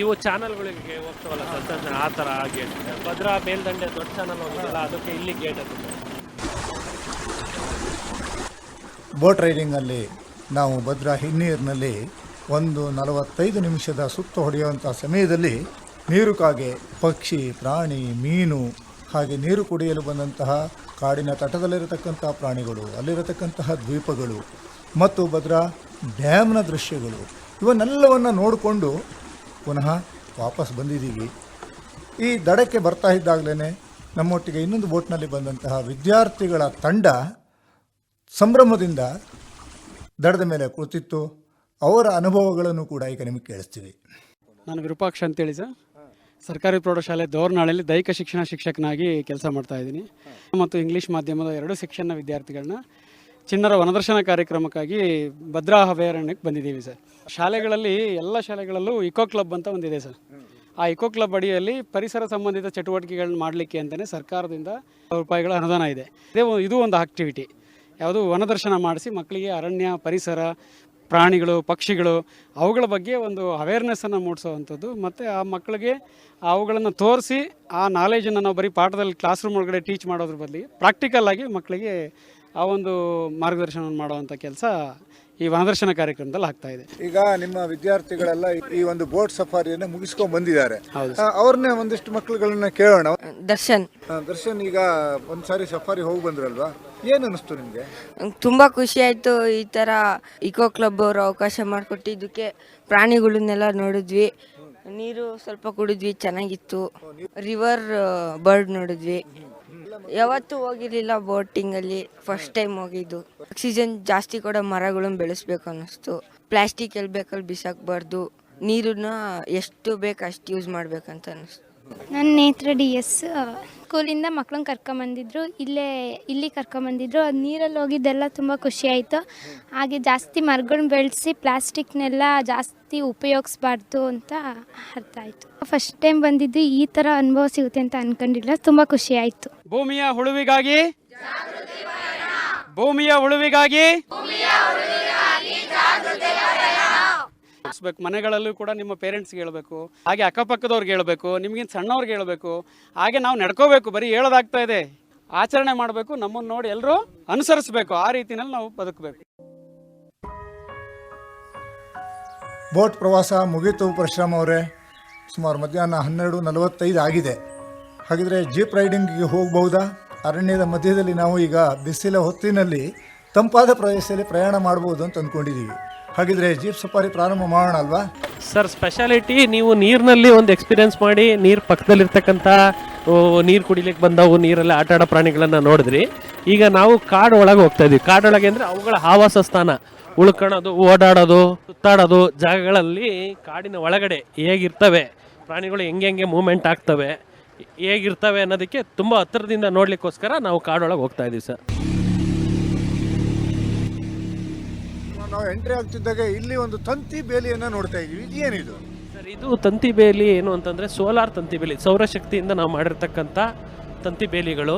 ಇವು ಚಾನಲ್ಗಳಿಗೆ ಹೋಗ್ತಾವಲ್ಲ ಸರ್ ಸಣ್ಣ ಆ ಥರ ಗೇಟ್. ಭದ್ರಾ ಮೇಲ್ದಂಡೆ ದೊಡ್ಡ ಚಾನಲ್ ಹೋಗಿದೆಯಲ್ಲ ಅದಕ್ಕೆ ಇಲ್ಲಿ ಗೇಟ್ ಅದು. ಬೋಟ್ ರೈಡಿಂಗಲ್ಲಿ ನಾವು ಭದ್ರಾ ಹಿನ್ನೀರಿನಲ್ಲಿ 1:45 ನಿಮಿಷದ ಸುತ್ತು ಹೊಡೆಯುವಂಥ ಸಮಯದಲ್ಲಿ ನೀರು ಕಾಗೆ, ಪಕ್ಷಿ, ಪ್ರಾಣಿ, ಮೀನು, ಹಾಗೆ ನೀರು ಕುಡಿಯಲು ಬಂದಂತಹ ಕಾಡಿನ ತಟದಲ್ಲಿರತಕ್ಕಂಥ ಪ್ರಾಣಿಗಳು, ಅಲ್ಲಿರತಕ್ಕಂತಹ ದ್ವೀಪಗಳು ಮತ್ತು ಭದ್ರಾ ಡ್ಯಾಮ್ನ ದೃಶ್ಯಗಳು ಇವನ್ನೆಲ್ಲವನ್ನು ನೋಡಿಕೊಂಡು ಪುನಃ ವಾಪಸ್ ಬಂದಿದ್ದೀವಿ. ಈ ದಡಕ್ಕೆ ಬರ್ತಾ ಇದ್ದಾಗಲೇ ನಮ್ಮೊಟ್ಟಿಗೆ ಇನ್ನೊಂದು ಬೋಟ್ನಲ್ಲಿ ಬಂದಂತಹ ವಿದ್ಯಾರ್ಥಿಗಳ ತಂಡ ಸಂಭ್ರಮದಿಂದ ದಡದ ಮೇಲೆ ಕೂತಿತ್ತು. ಅವರ ಅನುಭವಗಳನ್ನು ಕೂಡ ಈಗ ನಿಮಗೆ ಕೇಳಿಸ್ತೀವಿ. ನಾನು ವಿರೂಪಾಕ್ಷ ಅಂತೇಳಿ ಸರ್, ಸರ್ಕಾರಿ ಪ್ರೌಢಶಾಲೆ ದೋರ್ನಾಳಲ್ಲಿ ದೈಹಿಕ ಶಿಕ್ಷಣ ಶಿಕ್ಷಕನಾಗಿ ಕೆಲಸ ಮಾಡ್ತಾ ಇದ್ದೀನಿ ಮತ್ತು ಇಂಗ್ಲೀಷ್ ಮಾಧ್ಯಮದ 2 ಸೆಕ್ಷನ್ನ ವಿದ್ಯಾರ್ಥಿಗಳನ್ನ ಚಿಣ್ಣರ ವನದರ್ಶನ ಕಾರ್ಯಕ್ರಮಕ್ಕಾಗಿ ಭದ್ರಾ ಅಭಯಾರಣ್ಯಕ್ಕೆ ಬಂದಿದ್ದೀವಿ ಸರ್. ಶಾಲೆಗಳಲ್ಲಿ ಎಲ್ಲ ಶಾಲೆಗಳಲ್ಲೂ ಇಕೋ ಕ್ಲಬ್ ಅಂತ ಒಂದಿದೆ ಸರ್. ಆ ಇಕೋ ಕ್ಲಬ್ ಅಡಿಯಲ್ಲಿ ಪರಿಸರ ಸಂಬಂಧಿತ ಚಟುವಟಿಕೆಗಳನ್ನ ಮಾಡಲಿಕ್ಕೆ ಅಂತಲೇ ಸರ್ಕಾರದಿಂದ ರೂಪಾಯಿಗಳ ಅನುದಾನ ಇದೆ. ಇದು ಒಂದು ಆಕ್ಟಿವಿಟಿ. ಯಾವುದು ವನದರ್ಶನ ಮಾಡಿಸಿ ಮಕ್ಕಳಿಗೆ ಅರಣ್ಯ, ಪರಿಸರ, ಪ್ರಾಣಿಗಳು, ಪಕ್ಷಿಗಳು ಅವುಗಳ ಬಗ್ಗೆ ಒಂದು ಅವೇರ್ನೆಸ್ಸನ್ನು ಮೂಡಿಸೋವಂಥದ್ದು ಮತ್ತು ಆ ಮಕ್ಕಳಿಗೆ ಅವುಗಳನ್ನು ತೋರಿಸಿ ಆ ನಾಲೆಜನ್ನು ನಾವು ಬರೀ ಪಾಠದಲ್ಲಿ ಕ್ಲಾಸ್ ರೂಮ್ ಒಳಗಡೆ ಟೀಚ್ ಮಾಡೋದ್ರ ಬದಲಿಗೆ ಪ್ರಾಕ್ಟಿಕಲ್ಲಾಗಿ ಮಕ್ಕಳಿಗೆ ಆ ಒಂದು ಮಾರ್ಗದರ್ಶನ ಮಾಡುವಂಥ ಕೆಲಸ ಈ ವನದರ್ಶನ ಕಾರ್ಯಕ್ರಮದಲ್ಲಿ ಆಗ್ತಾ ಇದೆ. ಈಗ ನಿಮ್ಮ ವಿದ್ಯಾರ್ಥಿಗಳೆಲ್ಲ ಈ ಒಂದು ಬೋಟ್ ಸಫಾರಿಯನ್ನು ಮುಗಿಸ್ಕೊಂಡು ಬಂದಿದ್ದಾರೆ. ಅವ್ರನ್ನೇ ಒಂದಿಷ್ಟು ಮಕ್ಕಳುಗಳನ್ನ ಕೇಳೋಣ. ದರ್ಶನ್ ಈಗ ಒಂದ್ಸಾರಿ ಸಫಾರಿ ಹೋಗಿ ಬಂದ್ರಲ್ವಾ, ಏನು ಅನಿಸ್ತು ನಿಮಗೆ? ತುಂಬಾ ಖುಷಿ ಆಯ್ತು. ಈ ತರ ಇಕೋ ಕ್ಲಬ್ ಅವರು ಅವಕಾಶ ಮಾಡಿಕೊಟ್ಟಿದ್ದಕ್ಕೆ. ಪ್ರಾಣಿಗಳನ್ನೆಲ್ಲ ನೋಡಿದ್ವಿ, ನೀರು ಸ್ವಲ್ಪ ಕುಡಿದ್ವಿ, ಚೆನ್ನಾಗಿತ್ತು. ರಿವರ್ ಬರ್ಡ್ ನೋಡಿದ್ವಿ. ಯಾವತ್ತೂ ಹೋಗಿರ್ಲಿಲ್ಲ ಬೋಟಿಂಗ್ ಅಲ್ಲಿ, ಫಸ್ಟ್ ಟೈಮ್ ಹೋಗಿದ್ದು. ಆಕ್ಸಿಜನ್ ಜಾಸ್ತಿ ಕೂಡ ಮರಗಳನ್ನು ಬೆಳೆಸ್ಬೇಕು ಅನ್ನಿಸ್ತು. ಪ್ಲಾಸ್ಟಿಕ್ ಎಲ್ಲಿ ಬೇಕಲ್ಲಿ ಬಿಸಾಕಬಾರ್ದು, ನೀರನ್ನ ಎಷ್ಟು ಬೇಕು ಅಷ್ಟು ಯೂಸ್ ಮಾಡ್ಬೇಕಂತ ಅನ್ನಿಸ್ತು. ನನ್ನ ನೇತ್ರ DS ಸ್ಕೂಲಿಂದ ಮಕ್ಳನ್ನ ಕರ್ಕೊಂಬಂದಿದ್ರು, ಇಲ್ಲಿ ಕರ್ಕೊಂಬಂದಿದ್ರು. ಅದು ನೀರಲ್ಲಿ ಹೋಗಿದ್ದೆಲ್ಲ ತುಂಬ ಖುಷಿ ಆಯಿತು. ಹಾಗೆ ಜಾಸ್ತಿ ಮರಗಳನ್ನ ಬೆಳೆಸಿ ಪ್ಲಾಸ್ಟಿಕ್ನೆಲ್ಲ ಜಾಸ್ತಿ ಉಪಯೋಗಿಸ್ಬಾರ್ದು ಅಂತ ಅರ್ಥ ಆಯಿತು. ಫಸ್ಟ್ ಟೈಮ್ ಬಂದಿದ್ದು, ಈ ಥರ ಅನುಭವ ಸಿಗುತ್ತೆ ಅಂತ ಅಂದ್ಕೊಂಡಿಲ್ಲ. ತುಂಬ ಖುಷಿ ಆಯಿತು. ಭೂಮಿಯ ಉಳುವಿಗಾಗಿ, ಭೂಮಿಯ ಉಳುವಿಗಾಗಿ ಮನೆಗಳಲ್ಲೂ ಕೂಡ ನಿಮ್ಮ ಪೇರೆಂಟ್ಸ್ಗೆ ಹೇಳಬೇಕು, ಹಾಗೆ ಅಕ್ಕಪಕ್ಕದವ್ರಿಗೆ ಹೇಳಬೇಕು, ನಿಮ್ಗಿಂತ ಸಣ್ಣವ್ರಿಗೆ ಹೇಳಬೇಕು. ಹಾಗೆ ನಾವು ನಡ್ಕೋಬೇಕು, ಬರೀ ಹೇಳೋದಾಗ್ತಾ ಇದೆ, ಆಚರಣೆ ಮಾಡಬೇಕು. ನಮ್ಮನ್ನು ನೋಡಿ ಎಲ್ಲರೂ ಅನುಸರಿಸಬೇಕು. ಆ ರೀತಿಯಲ್ಲಿ ನಾವು ಬದುಕಬೇಕು. ಬೋಟ್ ಪ್ರವಾಸ ಮುಗೀತು ಪರಶುರಾಮ್ ಅವರೇ. ಸುಮಾರು ಮಧ್ಯಾಹ್ನ 12:45 ಆಗಿದೆ. ಹಾಗಿದ್ರೆ ಜೀಪ್ ರೈಡಿಂಗಿಗೆ ಹೋಗಬಹುದಾ? ಅರಣ್ಯದ ಮಧ್ಯದಲ್ಲಿ ನಾವು ಈಗ ಬಿಸಿಲ ಹೊತ್ತಿನಲ್ಲಿ ತಂಪಾದ ಪ್ರದೇಶದಲ್ಲಿ ಪ್ರಯಾಣ ಮಾಡ್ಬೋದು ಅಂತ ಅಂದ್ಕೊಂಡಿದ್ದೀವಿ. ಹಾಗಿದ್ರೆ ಜೀಪ್ ಸಫಾರಿ ಪ್ರಾರಂಭ ಮಾಡೋಣ ಅಲ್ವಾ ಸರ್? ಸ್ಪೆಷಾಲಿಟಿ ನೀವು ನೀರಿನಲ್ಲಿ ಒಂದು ಎಕ್ಸ್ಪೀರಿಯನ್ಸ್ ಮಾಡಿ, ನೀರು ಪಕ್ಕದಲ್ಲಿರ್ತಕ್ಕಂಥ ನೀರು ಕುಡಿಲಿಕ್ಕೆ ಬಂದವು, ನೀರಲ್ಲಿ ಆಟ ಆಡೋ ಪ್ರಾಣಿಗಳನ್ನು ನೋಡಿದ್ರಿ. ಈಗ ನಾವು ಕಾಡು ಒಳಗೆ ಹೋಗ್ತಾ ಇದ್ವಿ. ಕಾಡೊಳಗೆ ಅಂದರೆ ಅವುಗಳ ಆವಾಸ ಸ್ಥಾನ, ಉಳ್ಕೊಳ್ಳೋದು, ಓಡಾಡೋದು, ಸುತ್ತಾಡೋದು ಜಾಗಗಳಲ್ಲಿ ಕಾಡಿನ ಒಳಗಡೆ ಹೇಗಿರ್ತವೆ ಪ್ರಾಣಿಗಳು, ಹೆಂಗೆ ಮೂಮೆಂಟ್ ಆಗ್ತವೆ, ಹೇಗಿರ್ತವೆ ಅನ್ನೋದಕ್ಕೆ ತುಂಬ ಹತ್ತಿರದಿಂದ ನೋಡ್ಲಿಕ್ಕೋಸ್ಕರ ನಾವು ಕಾಡೊಳಗೆ ಹೋಗ್ತಾ ಇದ್ದೀವಿ ಸರ್. ನಾವು ಎಂಟ್ರಿ ಆಗ್ತಿದ್ದಾಗ ಇಲ್ಲಿ ಒಂದು ತಂತಿ ಬೇಲಿಯನ್ನು ನೋಡ್ತಾ ಇದ್ದೀವಿ. ಇದೇನಿದು ಸರ್? ಇದು ತಂತಿ ಬೇಲಿ ಏನು ಅಂತಂದರೆ ಸೋಲಾರ್ ತಂತಿ ಬೇಲಿ, ಸೌರಶಕ್ತಿಯಿಂದ ನಾವು ಮಾಡಿರ್ತಕ್ಕಂಥ ತಂತಿ ಬೇಲಿಗಳು.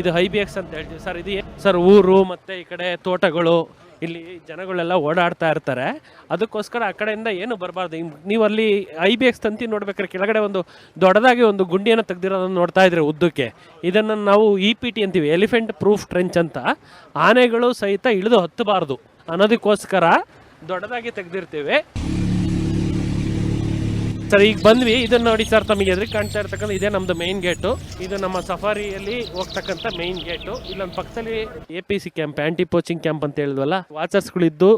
ಇದು IBX ಅಂತ ಹೇಳ್ತೀವಿ ಸರ್. ಇದು ಸರ್ ಊರು ಮತ್ತು ಈ ಕಡೆ ತೋಟಗಳು, ಇಲ್ಲಿ ಜನಗಳೆಲ್ಲ ಓಡಾಡ್ತಾ ಇರ್ತಾರೆ. ಅದಕ್ಕೋಸ್ಕರ ಆ ಕಡೆಯಿಂದ ಏನು ಬರಬಾರ್ದು. ನೀವು ಅಲ್ಲಿ IBX ತಂತಿ ನೋಡ್ಬೇಕಾದ್ರೆ ಕೆಳಗಡೆ ಒಂದು ದೊಡ್ಡದಾಗಿ ಒಂದು ಗುಂಡಿಯನ್ನು ತೆಗೆದಿರೋದನ್ನು ನೋಡ್ತಾ ಇದ್ರೆ ಉದ್ದಕ್ಕೆ, ಇದನ್ನು ನಾವು EPT ಅಂತೀವಿ, ಎಲಿಫೆಂಟ್ ಪ್ರೂಫ್ ಟ್ರೆಂಚ್ ಅಂತ. ಆನೆಗಳು ಸಹಿತ ಇಳಿದು ಹತ್ತಬಾರ್ದು ಅನ್ನೋದಕ್ಕೋಸ್ಕರ ದೊಡ್ಡದಾಗಿ ತೆಗೆದಿರ್ತೇವೆ ಸರ್. ಈಗ ಬಂದ್ವಿ, ಇದನ್ನು ನೋಡಿ ಸರ್, ತಮಗೆ ಎದುರಿಗೆ ಕಾಣ್ತಾ ಇರ್ತಕ್ಕಂಥ ಇದೇ ನಮ್ಮದು ಮೇನ್ ಗೇಟು. ಇದು ನಮ್ಮ ಸಫಾರಿಯಲ್ಲಿ ಹೋಗ್ತಕ್ಕಂಥ ಮೇನ್ ಗೇಟು. ಇಲ್ಲೊಂದು ಪಕ್ಕದಲ್ಲಿ APC ಕ್ಯಾಂಪ್, ಆ್ಯಂಟಿ ಪೋಚಿಂಗ್ ಕ್ಯಾಂಪ್ ಅಂತ ಹೇಳಿದ್ವಲ್ಲ, ವಾಚರ್ಸ್ಗಳಿದ್ದು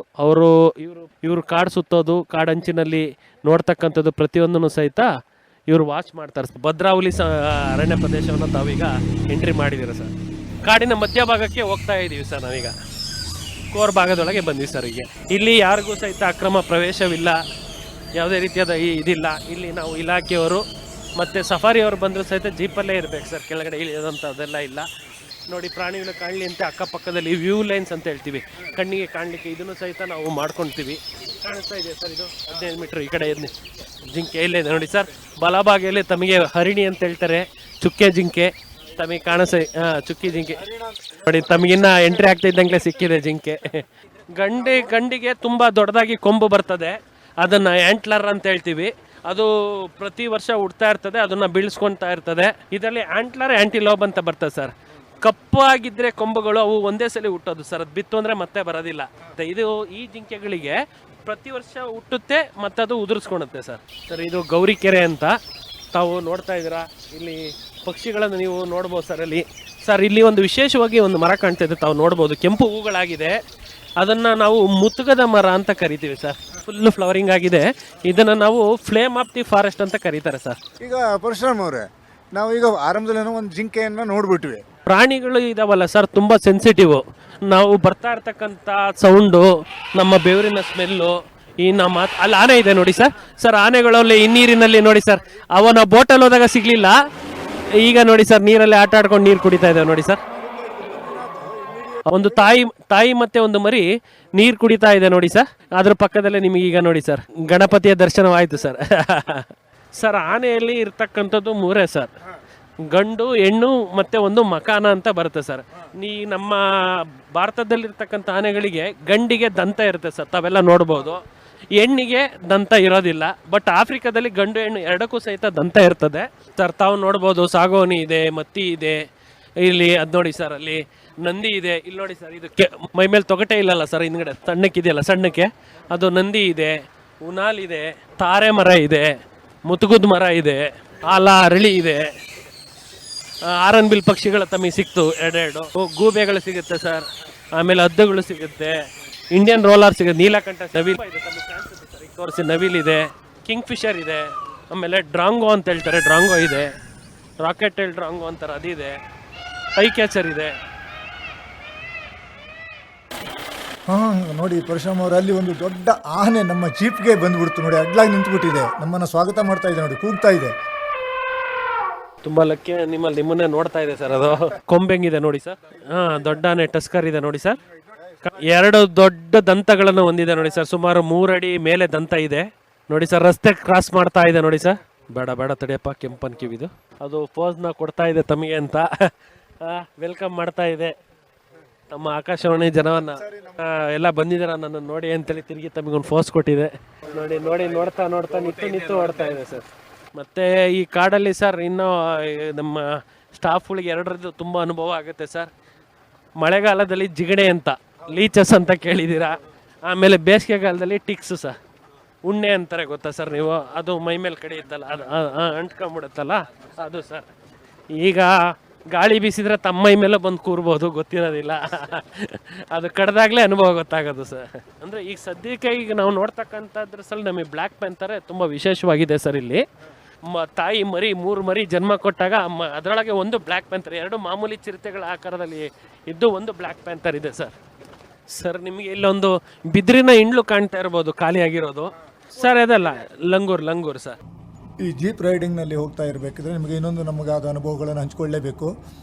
ಇವರು ಕಾಡು ಸುತ್ತೋದು, ಕಾಡಂಚಿನಲ್ಲಿ ನೋಡ್ತಕ್ಕಂಥದ್ದು ಪ್ರತಿಯೊಂದನ್ನು ಸಹಿತ ಇವರು ವಾಚ್ ಮಾಡ್ತಾರೆ. ಭದ್ರಾವಳಿ ಅರಣ್ಯ ಪ್ರದೇಶವನ್ನು ತಾವೀಗ ಎಂಟ್ರಿ ಮಾಡಿದ್ದೀರ ಸರ್. ಕಾಡಿನ ಮಧ್ಯಭಾಗಕ್ಕೆ ಹೋಗ್ತಾ ಇದ್ದೀವಿ ಸರ್. ನಾವೀಗ ಕೋರ್ ಭಾಗದೊಳಗೆ ಬಂದ್ವಿ ಸರ್. ಈಗ ಇಲ್ಲಿ ಯಾರಿಗೂ ಸಹಿತ ಅಕ್ರಮ ಪ್ರವೇಶವಿಲ್ಲ, ಯಾವುದೇ ರೀತಿಯಾದ ಇದಿಲ್ಲ. ಇಲ್ಲಿ ನಾವು ಇಲಾಖೆಯವರು ಮತ್ತು ಸಫಾರಿಯವರು ಬಂದರೂ ಸಹಿತ ಜೀಪಲ್ಲೇ ಇರಬೇಕು ಸರ್. ಕೆಳಗಡೆ ಇಳಿಯೋದಂಥದ್ದೆಲ್ಲ ಇಲ್ಲ. ನೋಡಿ, ಪ್ರಾಣಿಗಳು ಕಾಣಲಿ ಅಂತ ಅಕ್ಕಪಕ್ಕದಲ್ಲಿ ವ್ಯೂ ಲೈನ್ಸ್ ಅಂತ ಹೇಳ್ತೀವಿ, ಕಣ್ಣಿಗೆ ಕಾಣಲಿಕ್ಕೆ, ಇದನ್ನು ಸಹಿತ ನಾವು ಮಾಡ್ಕೊಳ್ತೀವಿ. ಕಾಣಿಸ್ತಾ ಇದೆ ಸರ್, ಇದು 15 ಮೀಟರ್ ಈ ಕಡೆ ಜಿಂಕೆ ಇಲ್ಲೇ ಇದೆ ನೋಡಿ ಸರ್. ಬಲಭಾಗದಲ್ಲಿ ತಮಗೆ ಹರಿಣಿ ಅಂತ ಹೇಳ್ತಾರೆ, ಚುಕ್ಕೆ ಜಿಂಕೆ ತಮಗೆ ಕಾಣಿಸ ಚುಕ್ಕಿ ಜಿಂಕೆ ನೋಡಿ. ತಮಗಿನ್ನ ಎಂಟ್ರಿ ಆಗ್ತಾ ಇದ್ದಂಗೆ ಸಿಕ್ಕಿದೆ ಜಿಂಕೆ. ಗಂಡಿಗೆ ತುಂಬಾ ದೊಡ್ಡದಾಗಿ ಕೊಂಬು ಬರ್ತದೆ, ಅದನ್ನ ಆಂಟ್ಲರ್ ಅಂತ ಹೇಳ್ತೀವಿ. ಅದು ಪ್ರತಿ ವರ್ಷ ಹುಡ್ತಾ ಇರ್ತದೆ, ಅದನ್ನ ಬೀಳ್ಸ್ಕೊಳ್ತಾ ಇರ್ತದೆ. ಇದರಲ್ಲಿ ಆಂಟ್ಲರ್ ಆಂಟಿಲೋಬ್ ಅಂತ ಬರ್ತದೆ ಸರ್. ಕಪ್ಪು ಆಗಿದ್ರೆ ಕೊಂಬುಗಳು ಅವು ಒಂದೇ ಸಲ ಹುಟ್ಟೋದು ಸರ್, ಅದು ಬಿತ್ತು ಅಂದ್ರೆ ಮತ್ತೆ ಬರೋದಿಲ್ಲ. ಇದು ಈ ಜಿಂಕೆಗಳಿಗೆ ಪ್ರತಿ ವರ್ಷ ಹುಟ್ಟುತ್ತೆ ಮತ್ತೆ ಅದು ಉದುರಿಸ್ಕೊಳುತ್ತೆ ಸರ್. ಸರ್ ಇದು ಗೌರಿಕೆರೆ ಅಂತ ತಾವು ನೋಡ್ತಾ ಇದ್ದೀರಾ. ಇಲ್ಲಿ ಪಕ್ಷಿಗಳನ್ನು ನೀವು ನೋಡ್ಬೋದು ಸರ್. ಇಲ್ಲಿ ಒಂದು ವಿಶೇಷವಾಗಿ ಒಂದು ಮರ ಕಾಣ್ತಾ ಇದೆ, ತಾವು ನೋಡ್ಬೋದು. ಕೆಂಪು ಹೂಗಳಾಗಿದೆ, ಅದನ್ನ ನಾವು ಮುತ್ತುಗದ ಮರ ಅಂತ ಕರಿತೀವಿ ಸರ್. ಫುಲ್ ಫ್ಲವರಿಂಗ್ ಆಗಿದೆ. ಇದನ್ನ ನಾವು ಫ್ಲೇಮ್ ಆಫ್ ದಿ ಫಾರೆಸ್ಟ್ ಅಂತ ಕರೀತಾರೆ ಸರ್. ಈಗ ಪರಶುರಾಮ್ ಅವರೇ, ನಾವು ಈಗ ಆರಂಭದಲ್ಲೇನೋ ಒಂದು ಜಿಂಕೆಯನ್ನು ನೋಡ್ಬಿಟ್ವಿ. ಪ್ರಾಣಿಗಳು ಇದಾವಲ್ಲ ಸರ್, ತುಂಬ ಸೆನ್ಸಿಟಿವ್. ನಾವು ಬರ್ತಾ ಇರ್ತಕ್ಕಂಥ ಸೌಂಡು, ನಮ್ಮ ಬೆವರಿನ ಸ್ಮೆಲ್ಲು, ಈ ನಮ್ಮ ಅಲ್ಲಿ ಆನೆ ಇದೆ ನೋಡಿ ಸರ್. ಆನೆಗಳಲ್ಲಿ ಈ ನೀರಿನಲ್ಲಿ ನೋಡಿ ಸರ್, ಅವನ ಬೋಟಲ್ಲಿ ಹೋದಾಗ ಸಿಗ್ಲಿಲ್ಲ, ಈಗ ನೋಡಿ ಸರ್ ನೀರಲ್ಲಿ ಆಟ ಆಡ್ಕೊಂಡು ನೀರು ಕುಡಿತಾ ಇದ್ದಾವೆ ನೋಡಿ ಸರ್. ಒಂದು ತಾಯಿ ಮತ್ತೆ ಒಂದು ಮರಿ ನೀರು ಕುಡಿತಾ ಇದೆ ನೋಡಿ ಸರ್. ಅದ್ರ ಪಕ್ಕದಲ್ಲೇ ನಿಮಗೆ ಈಗ ನೋಡಿ ಸರ್ ಗಣಪತಿಯ ದರ್ಶನವಾಯಿತು ಸರ್. ಸರ್ ಆನೆಯಲ್ಲಿ ಇರ್ತಕ್ಕಂಥದ್ದು 3 ಸರ್, ಗಂಡು, ಹೆಣ್ಣು ಮತ್ತೆ ಒಂದು ಮಕಾನ ಅಂತ ಬರುತ್ತೆ ಸರ್. ನಮ್ಮ ಭಾರತದಲ್ಲಿರ್ತಕ್ಕಂಥ ಆನೆಗಳಿಗೆ ಗಂಡಿಗೆ ದಂತ ಇರುತ್ತೆ ಸರ್, ತಾವೆಲ್ಲ ನೋಡ್ಬೋದು. ಹೆಣ್ಣಿಗೆ ದಂತ ಇರೋದಿಲ್ಲ. ಬಟ್ ಆಫ್ರಿಕಾದಲ್ಲಿ ಗಂಡು ಹೆಣ್ಣು ಎರಡಕ್ಕೂ ಸಹಿತ ದಂತ ಇರ್ತದೆ ಸರ್. ತಾವು ನೋಡ್ಬೋದು ಸಾಗೋನಿ ಇದೆ, ಮತ್ತಿ ಇದೆ, ಇಲ್ಲಿ ಅದು ನೋಡಿ ಸರ್, ಅಲ್ಲಿ ನಂದಿ ಇದೆ. ಇಲ್ಲಿ ನೋಡಿ ಸರ್, ಇದಕ್ಕೆ ಮೈ ಮೇಲೆ ತೊಗಟೆ ಇಲ್ಲಲ್ಲ ಸರ್, ಹಿಂದ್ಗಡೆ ಸಣ್ಣಕ್ಕಿದೆಯಲ್ಲ, ಸಣ್ಣಕ್ಕೆ ಅದು ನಂದಿ ಇದೆ, ಉನಾಲ್ ಇದೆ, ತಾರೆ ಮರ ಇದೆ, ಮುತುಗುದ್ ಮರ ಇದೆ, ಆಲ ಅರಳಿ ಇದೆ, ಆರನ್ಬಿಲ್ ಪಕ್ಷಿಗಳ ತಮಗೆ ಸಿಕ್ತು ಎರಡೆರಡು, ಗೂಬೆಗಳು ಸಿಗುತ್ತೆ ಸರ್, ಆಮೇಲೆ ಹದ್ದುಗಳು ಸಿಗುತ್ತೆ, ಇಂಡಿಯನ್ ರೋಲರ್ ಸಿಗುತ್ತೆ, ನೀಲಕಂಠ ನವಿಲ್ ಇದೆ ತಮಗೆ ಕಾಣಿಸುತ್ತೆ ಸರ್, ಈಗ ತೋರಿಸಿ ನವಿಲ್ ಇದೆ, ಕಿಂಗ್ ಫಿಶರ್ ಇದೆ, ಆಮೇಲೆ ಡ್ರಾಂಗೋ ಅಂತ ಹೇಳ್ತಾರೆ, ಡ್ರಾಂಗೋ ಇದೆ, ರಾಕೆಟ್ ಟೈಲ್ ಡ್ರಾಂಗೋ ಅಂತಾರೆ ಅದಿದೆ, ಐ ಕ್ಯಾಚರ್ ಇದೆ. ನೋಡಿ ಪರಶುರಾಮ್ ಅವರು, ಅಲ್ಲಿ ಒಂದು ದೊಡ್ಡ ಆನೆ ನಮ್ಮ ಜೀಪ್ಗೆ ಬಂದ್ಬಿಡ್ತು ನೋಡಿ, ಅಡ್ಲಾಗಿ ನಿಂತ್ಬಿಟ್ಟಿದೆ, ನಮ್ಮನ್ನು ಸ್ವಾಗತ ಮಾಡ್ತಾ ಇದೆ ನೋಡಿ, ಕೂಗ್ತಾ ಇದೆ. ತುಂಬಾ ಲಕ್ಕಿ ನಿಮ್ಮನ್ನೇ ನೋಡ್ತಾ ಇದೆ ಸರ್. ಅದು ಕೊಂಬೆಂಗಿದೆ ನೋಡಿ ಸರ್. ದೊಡ್ಡ ಆನೆ ಟಸ್ಕರ್ ಇದೆ ನೋಡಿ ಸರ್. 2 ದೊಡ್ಡ ದಂತಗಳನ್ನು ಹೊಂದಿದೆ ನೋಡಿ ಸರ್, ಸುಮಾರು 3 ಅಡಿ ಮೇಲೆ ದಂತ ಇದೆ ನೋಡಿ ಸರ್. ರಸ್ತೆ ಕ್ರಾಸ್ ಮಾಡ್ತಾ ಇದೆ ನೋಡಿ ಸರ್. ಬೇಡ ತಡಿಯಪ್ಪ, ಕೆಂಪನ್ ಕಿವಿದು. ಅದು ಪೋಸ್ನ ಕೊಡ್ತಾ ಇದೆ ತಮಗೆ ಅಂತ, ವೆಲ್ಕಮ್ ಮಾಡ್ತಾ ಇದೆ ನಮ್ಮ ಆಕಾಶವಾಣಿ ಜನವನ್ನ. ಎಲ್ಲ ಬಂದಿದ್ದೀರ ನನ್ನ ನೋಡಿ ಅಂತೇಳಿ ತಿರುಗಿ ತಮಗೊಂದು ಫೋಸ್ ಕೊಟ್ಟಿದೆ ನೋಡಿ. ನೋಡ್ತಾ ನಿತ್ತು ಓಡ್ತಾ ಇದೆ ಸರ್. ಮತ್ತೆ ಈ ಕಾಡಲ್ಲಿ ಸರ್ ಇನ್ನೂ ನಮ್ಮ ಸ್ಟಾಫ್ಗಳಿಗೆ 2ರದ್ದು ತುಂಬ ಅನುಭವ ಆಗುತ್ತೆ ಸರ್. ಮಳೆಗಾಲದಲ್ಲಿ ಜಿಗಣೆ ಅಂತ, ಲೀಚಸ್ ಅಂತ ಕೇಳಿದ್ದೀರಾ. ಆಮೇಲೆ ಬೇಸಿಗೆಗಾಲದಲ್ಲಿ ಟಿಕ್ಸ್ ಸರ್, ಉಣ್ಣೆ ಅಂತಾರೆ ಗೊತ್ತಾ ಸರ್ ನೀವು, ಅದು ಮೈ ಮೇಲೆ ಕಡಿಯುತ್ತಲ್ಲ, ಅದು ಅಂಟ್ಕೊಂಡ್ಬಿಡುತ್ತಲ್ಲ ಅದು ಸರ್. ಈಗ ಗಾಳಿ ಬೀಸಿದ್ರೆ ತಮ್ಮ ಮೈ ಮೇಲೆ ಬಂದು ಕೂರ್ಬೋದು, ಗೊತ್ತಿರೋದಿಲ್ಲ. ಅದು ಕಡ್ದಾಗ್ಲೇ ಅನುಭವ ಗೊತ್ತಾಗೋದು ಸರ್. ಅಂದರೆ ಈಗ ಸದ್ಯಕ್ಕೆ ಈಗ ನಾವು ನೋಡ್ತಕ್ಕಂಥದ್ರ ಸಲ ನಮಗೆ ಬ್ಲ್ಯಾಕ್ ಪ್ಯಾಂಥರ್ ತುಂಬ ವಿಶೇಷವಾಗಿದೆ ಸರ್. ಇಲ್ಲಿ ತಾಯಿ ಮರಿ 3 ಮರಿ ಜನ್ಮ ಕೊಟ್ಟಾಗ ಅದರೊಳಗೆ ಒಂದು ಬ್ಲ್ಯಾಕ್ ಪ್ಯಾಂಥರ್, 2 ಮಾಮೂಲಿ ಚಿರತೆಗಳ ಆಕಾರದಲ್ಲಿ ಇದ್ದು ಒಂದು ಬ್ಲ್ಯಾಕ್ ಪ್ಯಾಂಥರ್ ಇದೆ ಸರ್. ನಿಮಗೆ ಇಲ್ಲೊಂದು ಬಿದಿರಿನ ಇಂಡ್ಲು ಕಾಣ್ತಾ ಇರ್ಬೋದು ಖಾಲಿಯಾಗಿರೋದು ಸರ್, ಅದಲ್ಲ ಲಂಗೂರ್ ಸರ್. ಈ ಜೀಪ್ ರೈಡಿಂಗ್ನಲ್ಲಿ ಹೋಗ್ತಾ ಇರಬೇಕಿದ್ರೆ ನಿಮಗೆ ಇನ್ನೊಂದು ನಮಗಾದ ಅನುಭವಗಳನ್ನು ಹಂಚಿಕೊಳ್ಳಲೇಬೇಕು.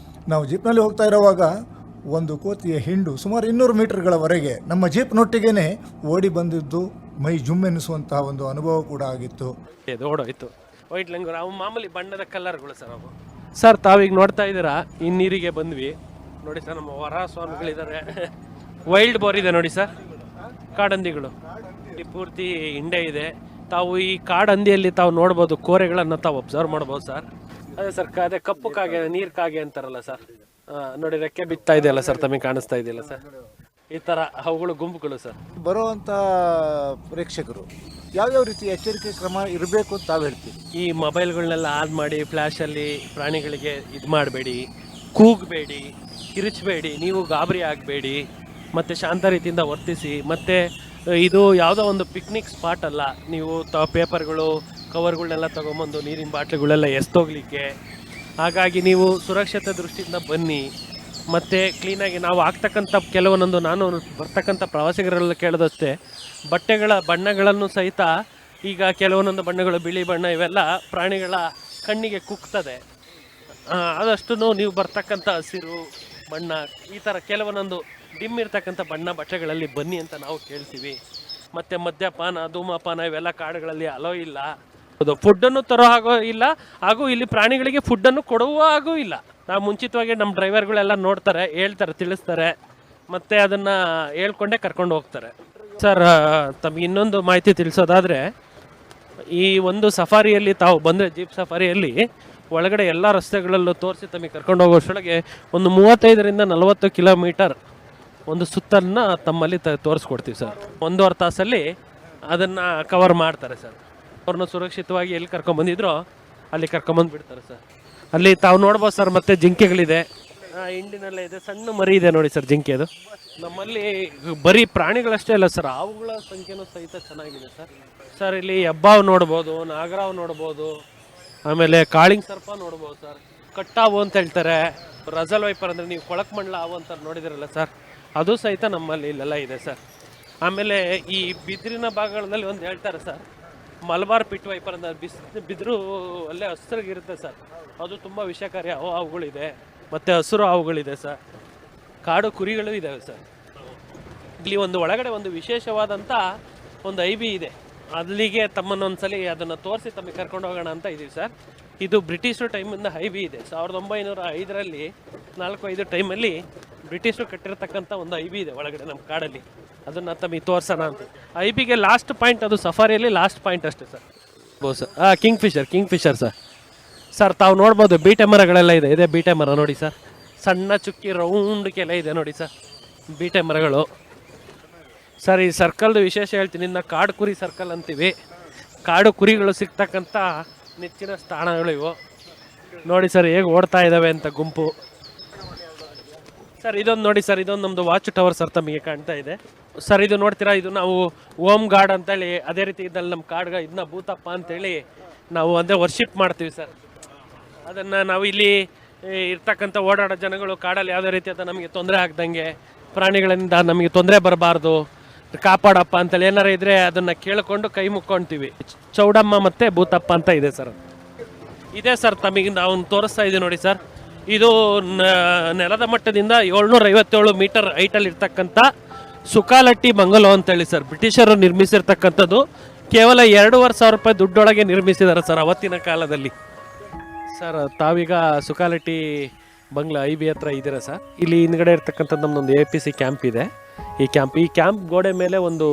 ನಾವು ಜೀಪ್ನಲ್ಲಿ ಹೋಗ್ತಾ ಇರೋವಾಗ ಒಂದು ಕೋತಿಯ ಹಿಂಡು ಸುಮಾರು 200 ಮೀಟರ್ಗಳವರೆಗೆ ನಮ್ಮ ಜೀಪ್ನೊಟ್ಟಿಗೇ ಓಡಿ ಬಂದಿದ್ದು ಮೈ ಜುಮ್ಮೆನಿಸುವಂತಹ ಒಂದು ಅನುಭವ ಕೂಡ ಆಗಿತ್ತು. ಇದು ಓಡೋಯ್ತು ವೈಟ್ ಲಂಗೂರ್, ಅವು ಮಾಮೂಲಿ ಬಣ್ಣದ ಕಲರ್ಗಳು ಸರ್ ಅವು. ಸರ್ ತಾವೀಗ ನೋಡ್ತಾ ಇದ್ದೀರಾ, ಈ ನೀರಿಗೆ ಬಂದ್ವಿ ನೋಡಿ ಸರ್. ನಮ್ಮ ವರ ಸ್ವಾಮಿಗಳಿದ್ದಾರೆ, ವೈಲ್ಡ್ ಬೋರ್ ಇದೆ ನೋಡಿ ಸರ್, ಕಾಡಂದಿಗಳು ಪೂರ್ತಿ ಹಿಂಡೆ ಇದೆ. ತಾವು ಈ ಕಾಡಂದಿಯಲ್ಲಿ ತಾವು ನೋಡ್ಬೋದು, ಕೋರೆಗಳನ್ನು ತಾವು ಅಬ್ಸರ್ವ್ ಮಾಡ್ಬೋದು ಸರ್. ಅದೇ ಸರ್, ಅದೇ ಕಪ್ಪು ಕಾಗೆ, ನೀರು ಕಾಗೆ ಅಂತಾರಲ್ಲ ಸರ್, ನೋಡಿ ರೆಕ್ಕೆ ಬಿತ್ತಾ ಇದೆಯಲ್ಲ ಸರ್, ತಮಗೆ ಕಾಣಿಸ್ತಾ ಇದೆಯಲ್ಲ ಸರ್, ಈ ಥರ ಅವುಗಳು ಗುಂಪುಗಳು ಸರ್. ಬರುವಂಥ ಪ್ರೇಕ್ಷಕರು ಯಾವ್ಯಾವ ರೀತಿ ಎಚ್ಚರಿಕೆ ಕ್ರಮ ಇರಬೇಕು ಅಂತ ತಾವು ಹೇಳ್ತೀವಿ? ಈ ಮೊಬೈಲ್ಗಳನ್ನೆಲ್ಲ ಆನ್ ಮಾಡಿ ಫ್ಲ್ಯಾಶಲ್ಲಿ ಪ್ರಾಣಿಗಳಿಗೆ ಇದು ಮಾಡಬೇಡಿ, ಕೂಗಬೇಡಿ, ಕಿರಿಚಬೇಡಿ, ನೀವು ಗಾಬರಿ ಆಗಬೇಡಿ, ಮತ್ತು ಶಾಂತ ರೀತಿಯಿಂದ ವರ್ತಿಸಿ. ಮತ್ತು ಇದು ಯಾವುದೋ ಒಂದು ಪಿಕ್ನಿಕ್ ಸ್ಪಾಟ್ ಅಲ್ಲ, ನೀವು ಪೇಪರ್ಗಳು ಕವರ್ಗಳನ್ನೆಲ್ಲ ತೊಗೊಂಬಂದು ನೀರಿನ ಬಾಟ್ಲಿಗಳೆಲ್ಲ ಎಸ್ತೋಗ್ಲಿಕ್ಕೆ. ಹಾಗಾಗಿ ನೀವು ಸುರಕ್ಷತೆ ದೃಷ್ಟಿಯಿಂದ ಬನ್ನಿ. ಮತ್ತು ಕ್ಲೀನಾಗಿ ನಾವು ಆಗ್ತಕ್ಕಂಥ ಕೆಲವೊಂದೊಂದು, ನಾನು ಬರ್ತಕ್ಕಂಥ ಪ್ರವಾಸಿಗರೆಲ್ಲ ಕೇಳೋದಷ್ಟೇ, ಬಟ್ಟೆಗಳ ಬಣ್ಣಗಳನ್ನು ಸಹಿತ ಈಗ ಕೆಲವೊಂದೊಂದು ಬಣ್ಣಗಳು, ಬಿಳಿ ಬಣ್ಣ ಇವೆಲ್ಲ ಪ್ರಾಣಿಗಳ ಕಣ್ಣಿಗೆ ಕುಗ್ತದೆ. ಆದಷ್ಟು ನೀವು ಬರ್ತಕ್ಕಂಥ ಹಸಿರು ಬಣ್ಣ, ಈ ಥರ ಕೆಲವೊಂದೊಂದು ಡಿಮ್ ಇರ್ತಕ್ಕಂಥ ಬಟ್ಟೆಗಳಲ್ಲಿ ಬನ್ನಿ ಅಂತ ನಾವು ಕೇಳ್ತೀವಿ. ಮತ್ತು ಮದ್ಯಪಾನ ಧೂಮಪಾನ ಇವೆಲ್ಲ ಕಾಡುಗಳಲ್ಲಿ ಅಲೋ ಇಲ್ಲ. ಅದು ಫುಡ್ಡನ್ನು ತರೋ ಹಾಗೋ ಇಲ್ಲ, ಹಾಗೂ ಇಲ್ಲಿ ಪ್ರಾಣಿಗಳಿಗೆ ಫುಡ್ಡನ್ನು ಕೊಡುವ ಹಾಗೂ ಇಲ್ಲ. ನಾವು ಮುಂಚಿತವಾಗಿ ನಮ್ಮ ಡ್ರೈವರ್ಗಳೆಲ್ಲ ನೋಡ್ತಾರೆ, ಹೇಳ್ತಾರೆ, ತಿಳಿಸ್ತಾರೆ, ಮತ್ತು ಅದನ್ನು ಹೇಳ್ಕೊಂಡೇ ಕರ್ಕೊಂಡು ಹೋಗ್ತಾರೆ. ಸರ್, ತಮಗೆ ಇನ್ನೊಂದು ಮಾಹಿತಿ ತಿಳಿಸೋದಾದರೆ, ಈ ಒಂದು ಸಫಾರಿಯಲ್ಲಿ ತಾವು ಬಂದರೆ, ಜೀಪ್ ಸಫಾರಿಯಲ್ಲಿ ಒಳಗಡೆ ಎಲ್ಲ ರಸ್ತೆಗಳಲ್ಲೂ ತೋರಿಸಿ ತಮಗೆ ಕರ್ಕೊಂಡು ಹೋಗೋಷ್ಟೊಳಗೆ ಒಂದು 35ರಿಂದ 40 ಕಿಲೋಮೀಟರ್ ಒಂದು ಸುತ್ತನ್ನು ತಮ್ಮಲ್ಲಿ ತೋರಿಸ್ಕೊಡ್ತೀವಿ ಸರ್. 1.5 ತಾಸಲ್ಲಿ ಅದನ್ನು ಕವರ್ ಮಾಡ್ತಾರೆ ಸರ್. ಅವ್ರನ್ನ ಸುರಕ್ಷಿತವಾಗಿ ಎಲ್ಲಿ ಕರ್ಕೊಂಬಂದಿದ್ರೋ ಅಲ್ಲಿ ಕರ್ಕೊಂಬಂದು ಬಿಡ್ತಾರೆ ಸರ್. ಅಲ್ಲಿ ತಾವು ನೋಡ್ಬೋದು ಸರ್, ಮತ್ತೆ ಜಿಂಕೆಗಳಿದೆ, ಹಿಂಡಿನಲ್ಲೇ ಇದೆ, ಸಣ್ಣ ಮರಿ ಇದೆ ನೋಡಿ ಸರ್ ಜಿಂಕೆದು. ನಮ್ಮಲ್ಲಿ ಬರೀ ಪ್ರಾಣಿಗಳಷ್ಟೇ ಅಲ್ಲ ಸರ್, ಹಾವುಗಳ ಸಂಖ್ಯೆನೂ ಸಹಿತ ಚೆನ್ನಾಗಿದೆ ಸರ್. ಸರ್, ಇಲ್ಲಿ ಹೆಬ್ಬಾವು ನೋಡ್ಬೋದು, ನಾಗರಾವು ನೋಡ್ಬೋದು, ಆಮೇಲೆ ಕಾಳಿಂಗ್ ಸರ್ಪ ನೋಡ್ಬೋದು ಸರ್, ಕಟ್ಟಾವು ಅಂತ ಹೇಳ್ತಾರೆ, ರಜಲ್ ವೈಪರ್ ಅಂದರೆ ನೀವು ಕೊಳಕ್ಮಂಡ್ಲ ಹಾವು ಅಂತ ನೋಡಿದಿರಲ್ಲ ಸರ್, ಅದು ಸಹಿತ ನಮ್ಮಲ್ಲಿ ಇಲ್ಲೆಲ್ಲ ಇದೆ ಸರ್. ಆಮೇಲೆ ಈ ಬಿದಿರಿನ ಭಾಗಗಳಲ್ಲಿ ಒಂದು ಹೇಳ್ತಾರೆ ಸರ್, ಮಲಬಾರ್ ಪಿಟ್ ವೈಪರ್ ಅಂತ ಬಿದಿರು ಅಲ್ಲೇ ಹಸ್ರಾಗಿರುತ್ತೆ ಸರ್, ಅದು ತುಂಬ ವಿಷಕಾರಿ ಹಾವುಗಳಿದೆ. ಮತ್ತು ಹಸಿರು ಹಾವುಗಳಿದೆ ಸರ್, ಕಾಡು ಕುರಿಗಳು ಇದ್ದಾವೆ ಸರ್. ಇಲ್ಲಿ ಒಂದು ಒಳಗಡೆ ಒಂದು ವಿಶೇಷವಾದಂಥ ಒಂದು IB ಇದೆ, ಅಲ್ಲಿಗೆ ತಮ್ಮನ್ನೊಂದ್ಸಲಿ ಅದನ್ನು ತೋರಿಸಿ ತಮಗೆ ಕರ್ಕೊಂಡು ಹೋಗೋಣ ಅಂತ ಇದ್ದೀವಿ ಸರ್. ಇದು ಬ್ರಿಟಿಷರು ಟೈಮಿಂದ IB ಇದೆ. 1905ರಲ್ಲಿ 4-5 ಟೈಮಲ್ಲಿ ಬ್ರಿಟಿಷರು ಕಟ್ಟಿರ್ತಕ್ಕಂಥ ಒಂದು IB ಇದೆ ಒಳಗಡೆ ನಮ್ಮ ಕಾಡಲ್ಲಿ, ಅದನ್ನು ತಮಗೆ ತೋರಿಸೋಣ ಅಂತ. IBಗೆ ಲಾಸ್ಟ್ ಪಾಯಿಂಟ್, ಅದು ಸಫಾರಿಯಲ್ಲಿ ಲಾಸ್ಟ್ ಪಾಯಿಂಟ್ ಅಷ್ಟೇ sir. Sir, king Fisher sir ತಾವು ನೋಡ್ಬೋದು, ಬೀಟೆ ಮರಗಳೆಲ್ಲ ಇದೆ ಬೀಟೆ ಮರ ನೋಡಿ ಸರ್, ಸಣ್ಣ ಚುಕ್ಕಿ ರೌಂಡ್ಗೆಲ್ಲ ಇದೆ ನೋಡಿ ಸರ್ ಬೀಟೆ ಮರಗಳು. ಸರ್, ಈ ಸರ್ಕಲ್ದು ವಿಶೇಷ ಹೇಳ್ತೀನಿ, ಇನ್ನು ಕಾಡು ಕುರಿ ಸರ್ಕಲ್ ಅಂತೀವಿ. ಕಾಡು ಕುರಿಗಳು ಸಿಗ್ತಕ್ಕಂಥ ನೆಚ್ಚಿನ ಸ್ಥಾನಗಳು ಇವು ನೋಡಿ ಸರ್, ಹೇಗೆ ಓಡ್ತಾ ಇದ್ದಾವೆ ಅಂತ ಗುಂಪು. ಸರ್, ಇದೊಂದು ನೋಡಿ ಸರ್, ಇದೊಂದು ನಮ್ಮದು ವಾಚ್ ಟವರ್ ಸರ್, ತಮಗೆ ಕಾಣ್ತಾ ಇದೆ ಸರ್. ಇದು ನೋಡ್ತೀರಾ, ಇದು ನಾವು ಓಮ್ ಗಾರ್ಡ್ ಅಂತೇಳಿ, ಅದೇ ರೀತಿ ಇದ್ದಲ್ಲಿ ನಮ್ಮ ಕಾಡ್ಗ ಇದನ್ನ ಭೂತಪ್ಪ ಅಂತೇಳಿ ನಾವು ಅಂದರೆ ವರ್ಷಿಪ್ ಮಾಡ್ತೀವಿ ಸರ್. ಅದನ್ನು ನಾವು ಇಲ್ಲಿ ಇರ್ತಕ್ಕಂಥ ಓಡಾಡೋ ಜನಗಳು ಕಾಡಲ್ಲಿ ಯಾವುದೇ ರೀತಿಯಾದ ನಮಗೆ ತೊಂದರೆ ಆಗ್ದಂಗೆ, ಪ್ರಾಣಿಗಳಿಂದ ನಮಗೆ ತೊಂದರೆ ಬರಬಾರ್ದು, ಕಾಪಾಡಪ್ಪ ಅಂತೇಳಿ ಏನಾರು ಇದ್ದರೆ ಅದನ್ನು ಕೇಳಿಕೊಂಡು ಕೈ ಮುಕ್ಕೊಳ್ತೀವಿ. ಚೌಡಮ್ಮ ಮತ್ತು ಭೂತಪ್ಪ ಅಂತ ಇದೆ ಸರ್. ಇದೆ ಸರ್, ತಮಗೆ ನಾವು ತೋರಿಸ್ತಾ ಇದ್ದೀವಿ ನೋಡಿ ಸರ್. ಇದು ನೆಲದ ಮಟ್ಟದಿಂದ 757 ಮೀಟರ್ ಹೈಟಲ್ಲಿ ಇರ್ತಕ್ಕಂಥ ಸುಕಾಲಟ್ಟಿ ಬಂಗಲೋ ಅಂತೇಳಿ ಸರ್, ಬ್ರಿಟಿಷರು ನಿರ್ಮಿಸಿರ್ತಕ್ಕಂಥದ್ದು. ಕೇವಲ 2,500 ರೂಪಾಯಿ ದುಡ್ಡೊಳಗೆ ನಿರ್ಮಿಸಿದ್ದಾರೆ ಸರ್ ಅವತ್ತಿನ ಕಾಲದಲ್ಲಿ. ಸರ್, ತಾವೀಗ ಸುಕಾಲಟ್ಟಿ ಬಂಗ್ಲಾ IB ಹತ್ರ ಇದ್ದೀರಾ ಸರ್. ಇಲ್ಲಿ ಹಿಂದ್ಗಡೆ ಇರ್ತಕ್ಕಂಥದ್ದು ನಮ್ಮದೊಂದು APC ಕ್ಯಾಂಪ್ ಇದೆ. ಈ ಕ್ಯಾಂಪ್ ಗೋಡೆ ಮೇಲೆ ಒಂದು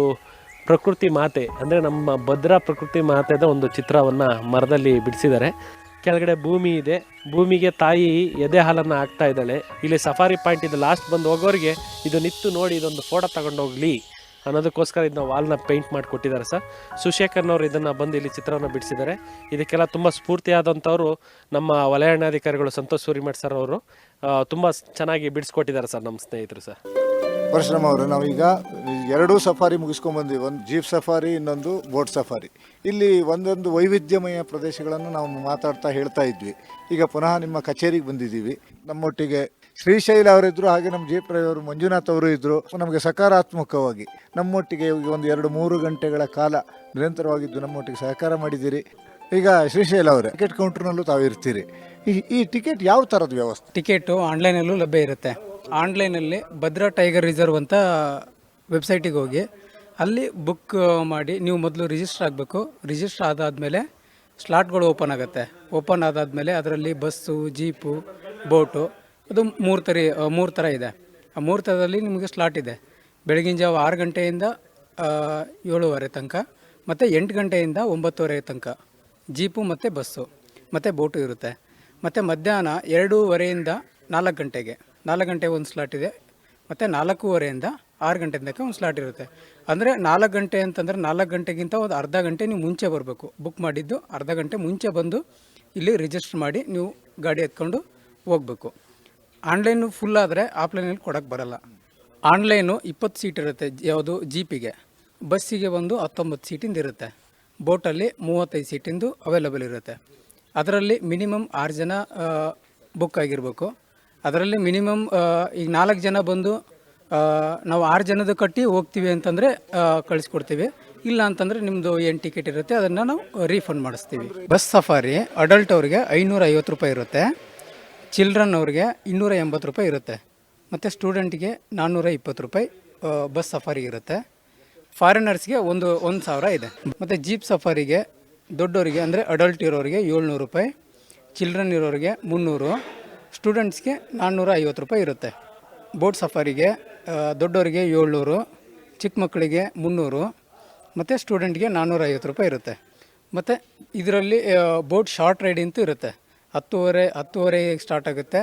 ಪ್ರಕೃತಿ ಮಾತೆ, ಅಂದರೆ ನಮ್ಮ ಭದ್ರಾ ಪ್ರಕೃತಿ ಮಾತೆದ ಒಂದು ಚಿತ್ರವನ್ನು ಮರದಲ್ಲಿ ಬಿಡಿಸಿದ್ದಾರೆ. ಕೆಳಗಡೆ ಭೂಮಿ ಇದೆ, ಭೂಮಿಗೆ ತಾಯಿ ಎದೆ ಹಾಲನ್ನು ಹಾಕ್ತಾ ಇದ್ದಾಳೆ. ಇಲ್ಲಿ ಸಫಾರಿ ಪಾಯಿಂಟ್ ಇದೆ, ಲಾಸ್ಟ್ ಬಂದು ಹೋಗೋರಿಗೆ ಇದು ನಿತ್ತು ನೋಡಿ ಇದೊಂದು ಫೋಟೋ ತಗೊಂಡೋಗ್ಲಿ ಅನ್ನೋದಕ್ಕೋಸ್ಕರ ಇದನ್ನ ವಾಲ್ನ ಪೇಂಟ್ ಮಾಡಿಕೊಟ್ಟಿದ್ದಾರೆ ಸರ್. ಸುಶೇಖರ್ನವರು ಇದನ್ನು ಬಂದು ಇಲ್ಲಿ ಚಿತ್ರವನ್ನು ಬಿಡಿಸಿದ್ದಾರೆ. ಇದಕ್ಕೆಲ್ಲ ತುಂಬ ಸ್ಫೂರ್ತಿಯಾದಂಥವ್ರು ನಮ್ಮ ವಲಯಾಣಾಧಿಕಾರಿಗಳು ಸಂತೋಷ್ ಸೂರಿಮಠ್ ಸರ್ ಅವರು ತುಂಬ ಚೆನ್ನಾಗಿ ಬಿಡಿಸ್ಕೊಟ್ಟಿದ್ದಾರೆ ಸರ್, ನಮ್ಮ ಸ್ನೇಹಿತರು ಸರ್. ಪರಶುರಾಮ್ ಅವರು, ನಾವೀಗ 2 ಸಫಾರಿ ಮುಗಿಸ್ಕೊಂಡ್ಬಂದ್ವಿ, ಒಂದು ಜೀಪ್ ಸಫಾರಿ, ಇನ್ನೊಂದು ಬೋಟ್ ಸಫಾರಿ. ಇಲ್ಲಿ ಒಂದೊಂದು ವೈವಿಧ್ಯಮಯ ಪ್ರದೇಶಗಳನ್ನು ನಾವು ಮಾತಾಡ್ತಾ ಹೇಳ್ತಾ ಇದ್ವಿ. ಈಗ ಪುನಃ ನಿಮ್ಮ ಕಚೇರಿಗೆ ಬಂದಿದ್ದೀವಿ. ನಮ್ಮೊಟ್ಟಿಗೆ ಶ್ರೀಶೈಲ ಅವರಿದ್ದರು, ಹಾಗೆ ನಮ್ಮ ಜೀಪ್ ಡ್ರೈವರ್ ಮಂಜುನಾಥ್ ಅವರು ಇದ್ದರು. ನಮಗೆ ಸಕಾರಾತ್ಮಕವಾಗಿ ನಮ್ಮೊಟ್ಟಿಗೆ ಒಂದು 2-3 ಗಂಟೆಗಳ ಕಾಲ ನಿರಂತರವಾಗಿದ್ದು ನಮ್ಮೊಟ್ಟಿಗೆ ಸಹಕಾರ ಮಾಡಿದ್ದೀರಿ. ಈಗ ಶ್ರೀಶೈಲ ಅವರೇ, ಟಿಕೆಟ್ ಕೌಂಟರ್ನಲ್ಲೂ ತಾವು ಇರ್ತೀರಿ. ಈ ಟಿಕೆಟ್ ಯಾವ ಥರದ ವ್ಯವಸ್ಥೆ? ಟಿಕೆಟು ಆನ್ಲೈನಲ್ಲೂ ಲಭ್ಯ ಇರುತ್ತೆ. ಆನ್ಲೈನಲ್ಲಿ ಭದ್ರಾ ಟೈಗರ್ ರಿಸರ್ವ್ ಅಂತ ವೆಬ್ಸೈಟಿಗೆ ಹೋಗಿ ಅಲ್ಲಿ ಬುಕ್ ಮಾಡಿ ನೀವು ಮೊದಲು ರಿಜಿಸ್ಟರ್ ಆಗಬೇಕು. ರಿಜಿಸ್ಟರ್ ಆದಾದಮೇಲೆ ಸ್ಲಾಟ್ಗಳು ಓಪನ್ ಆಗುತ್ತೆ. ಓಪನ್ ಆದಾದಮೇಲೆ ಅದರಲ್ಲಿ ಬಸ್ಸು, ಜೀಪು, ಬೋಟು, ಅದು 3 ಥರ ಇದೆ. ಆ 3 ಥರದಲ್ಲಿ ನಿಮಗೆ ಸ್ಲಾಟ್ ಇದೆ. ಬೆಳಗಿನ ಜಾವ 6 ಗಂಟೆಯಿಂದ 7:30 ತನಕ, ಮತ್ತು 8 ಗಂಟೆಯಿಂದ 9:30 ತನಕ ಜೀಪು ಮತ್ತು ಬಸ್ಸು ಮತ್ತು ಬೋಟು ಇರುತ್ತೆ. ಮತ್ತು ಮಧ್ಯಾಹ್ನ 2:30ಯಿಂದ 4 ಗಂಟೆಗೆ 4 ಗಂಟೆಗೆ ಒಂದು ಸ್ಲಾಟ್ ಇದೆ. ಮತ್ತು 4:15ರಿಂದ 6 ಗಂಟೆ ತನಕ ಒಂದು ಸ್ಲಾಟ್ ಇರುತ್ತೆ. ಅಂದರೆ 4 ಗಂಟೆ ಅಂತಂದರೆ 4 ಗಂಟೆಗಿಂತ ಒಂದು ಅರ್ಧ ಗಂಟೆ ನೀವು ಮುಂಚೆ ಬರಬೇಕು. ಬುಕ್ ಮಾಡಿದ್ದು ಅರ್ಧ ಗಂಟೆ ಮುಂಚೆ ಬಂದು ಇಲ್ಲಿ ರಿಜಿಸ್ಟರ್ ಮಾಡಿ ನೀವು ಗಾಡಿ ಎತ್ಕೊಂಡು ಹೋಗಬೇಕು. ಆನ್ಲೈನು ಫುಲ್ ಆದರೆ ಆಫ್ಲೈನಲ್ಲಿ ಕೊಡೋಕ್ಕೆ ಬರೋಲ್ಲ. ಆನ್ಲೈನು 20 ಸೀಟ್ ಇರುತ್ತೆ ಯಾವುದು ಜೀಪಿಗೆ, ಬಸ್ಸಿಗೆ ಒಂದು 19 ಸೀಟಿಂದ ಇರುತ್ತೆ. ಬೋಟಲ್ಲಿ 35 ಸೀಟಿಂದು ಅವೈಲಬಲ್ ಇರುತ್ತೆ. ಅದರಲ್ಲಿ ಮಿನಿಮಮ್ 6 ಜನ ಬುಕ್ ಆಗಿರಬೇಕು. ಅದರಲ್ಲಿ ಮಿನಿಮಮ್ ಈಗ 4 ಜನ ಬಂದು ನಾವು 6 ಜನದ ಕಟ್ಟಿ ಹೋಗ್ತೀವಿ ಅಂತಂದರೆ ಕಳಿಸ್ಕೊಡ್ತೀವಿ. ಇಲ್ಲ ಅಂತಂದರೆ ನಿಮ್ಮದು ಏನು ಟಿಕೆಟ್ ಇರುತ್ತೆ ಅದನ್ನು ನಾವು ರೀಫಂಡ್ ಮಾಡಿಸ್ತೀವಿ. ಬಸ್ ಸಫಾರಿ ಅಡಲ್ಟ್ ಅವ್ರಿಗೆ 550 ರೂಪಾಯಿ ಇರುತ್ತೆ, ಚಿಲ್ಡ್ರನ್ ಅವ್ರಿಗೆ 280 ರೂಪಾಯಿ ಇರುತ್ತೆ, ಮತ್ತು ಸ್ಟೂಡೆಂಟಿಗೆ 420 ರೂಪಾಯಿ ಬಸ್ ಸಫಾರಿ ಇರುತ್ತೆ. ಫಾರಿನರ್ಸ್ಗೆ ಒಂದು 1,000 ಇದೆ. ಮತ್ತು ಜೀಪ್ ಸಫಾರಿಗೆ ದೊಡ್ಡವರಿಗೆ ಅಂದರೆ ಅಡಲ್ಟ್ ಇರೋರಿಗೆ 700 ರೂಪಾಯಿ, ಚಿಲ್ಡ್ರನ್ ಇರೋರಿಗೆ 300, ಸ್ಟೂಡೆಂಟ್ಸ್ಗೆ 450 ರೂಪಾಯಿ ಇರುತ್ತೆ. ಬೋಟ್ ಸಫಾರಿಗೆ ದೊಡ್ಡವರಿಗೆ 700, ಚಿಕ್ಕ ಮಕ್ಕಳಿಗೆ 300 ಮತ್ತು ಸ್ಟೂಡೆಂಟ್ಗೆ 450 ರೂಪಾಯಿ ಇರುತ್ತೆ. ಮತ್ತು ಇದರಲ್ಲಿ ಬೋಟ್ ಶಾರ್ಟ್ ರೈಡ್ ಅಂತೂ ಇರುತ್ತೆ. 10:30 ಸ್ಟಾರ್ಟ್ ಆಗುತ್ತೆ,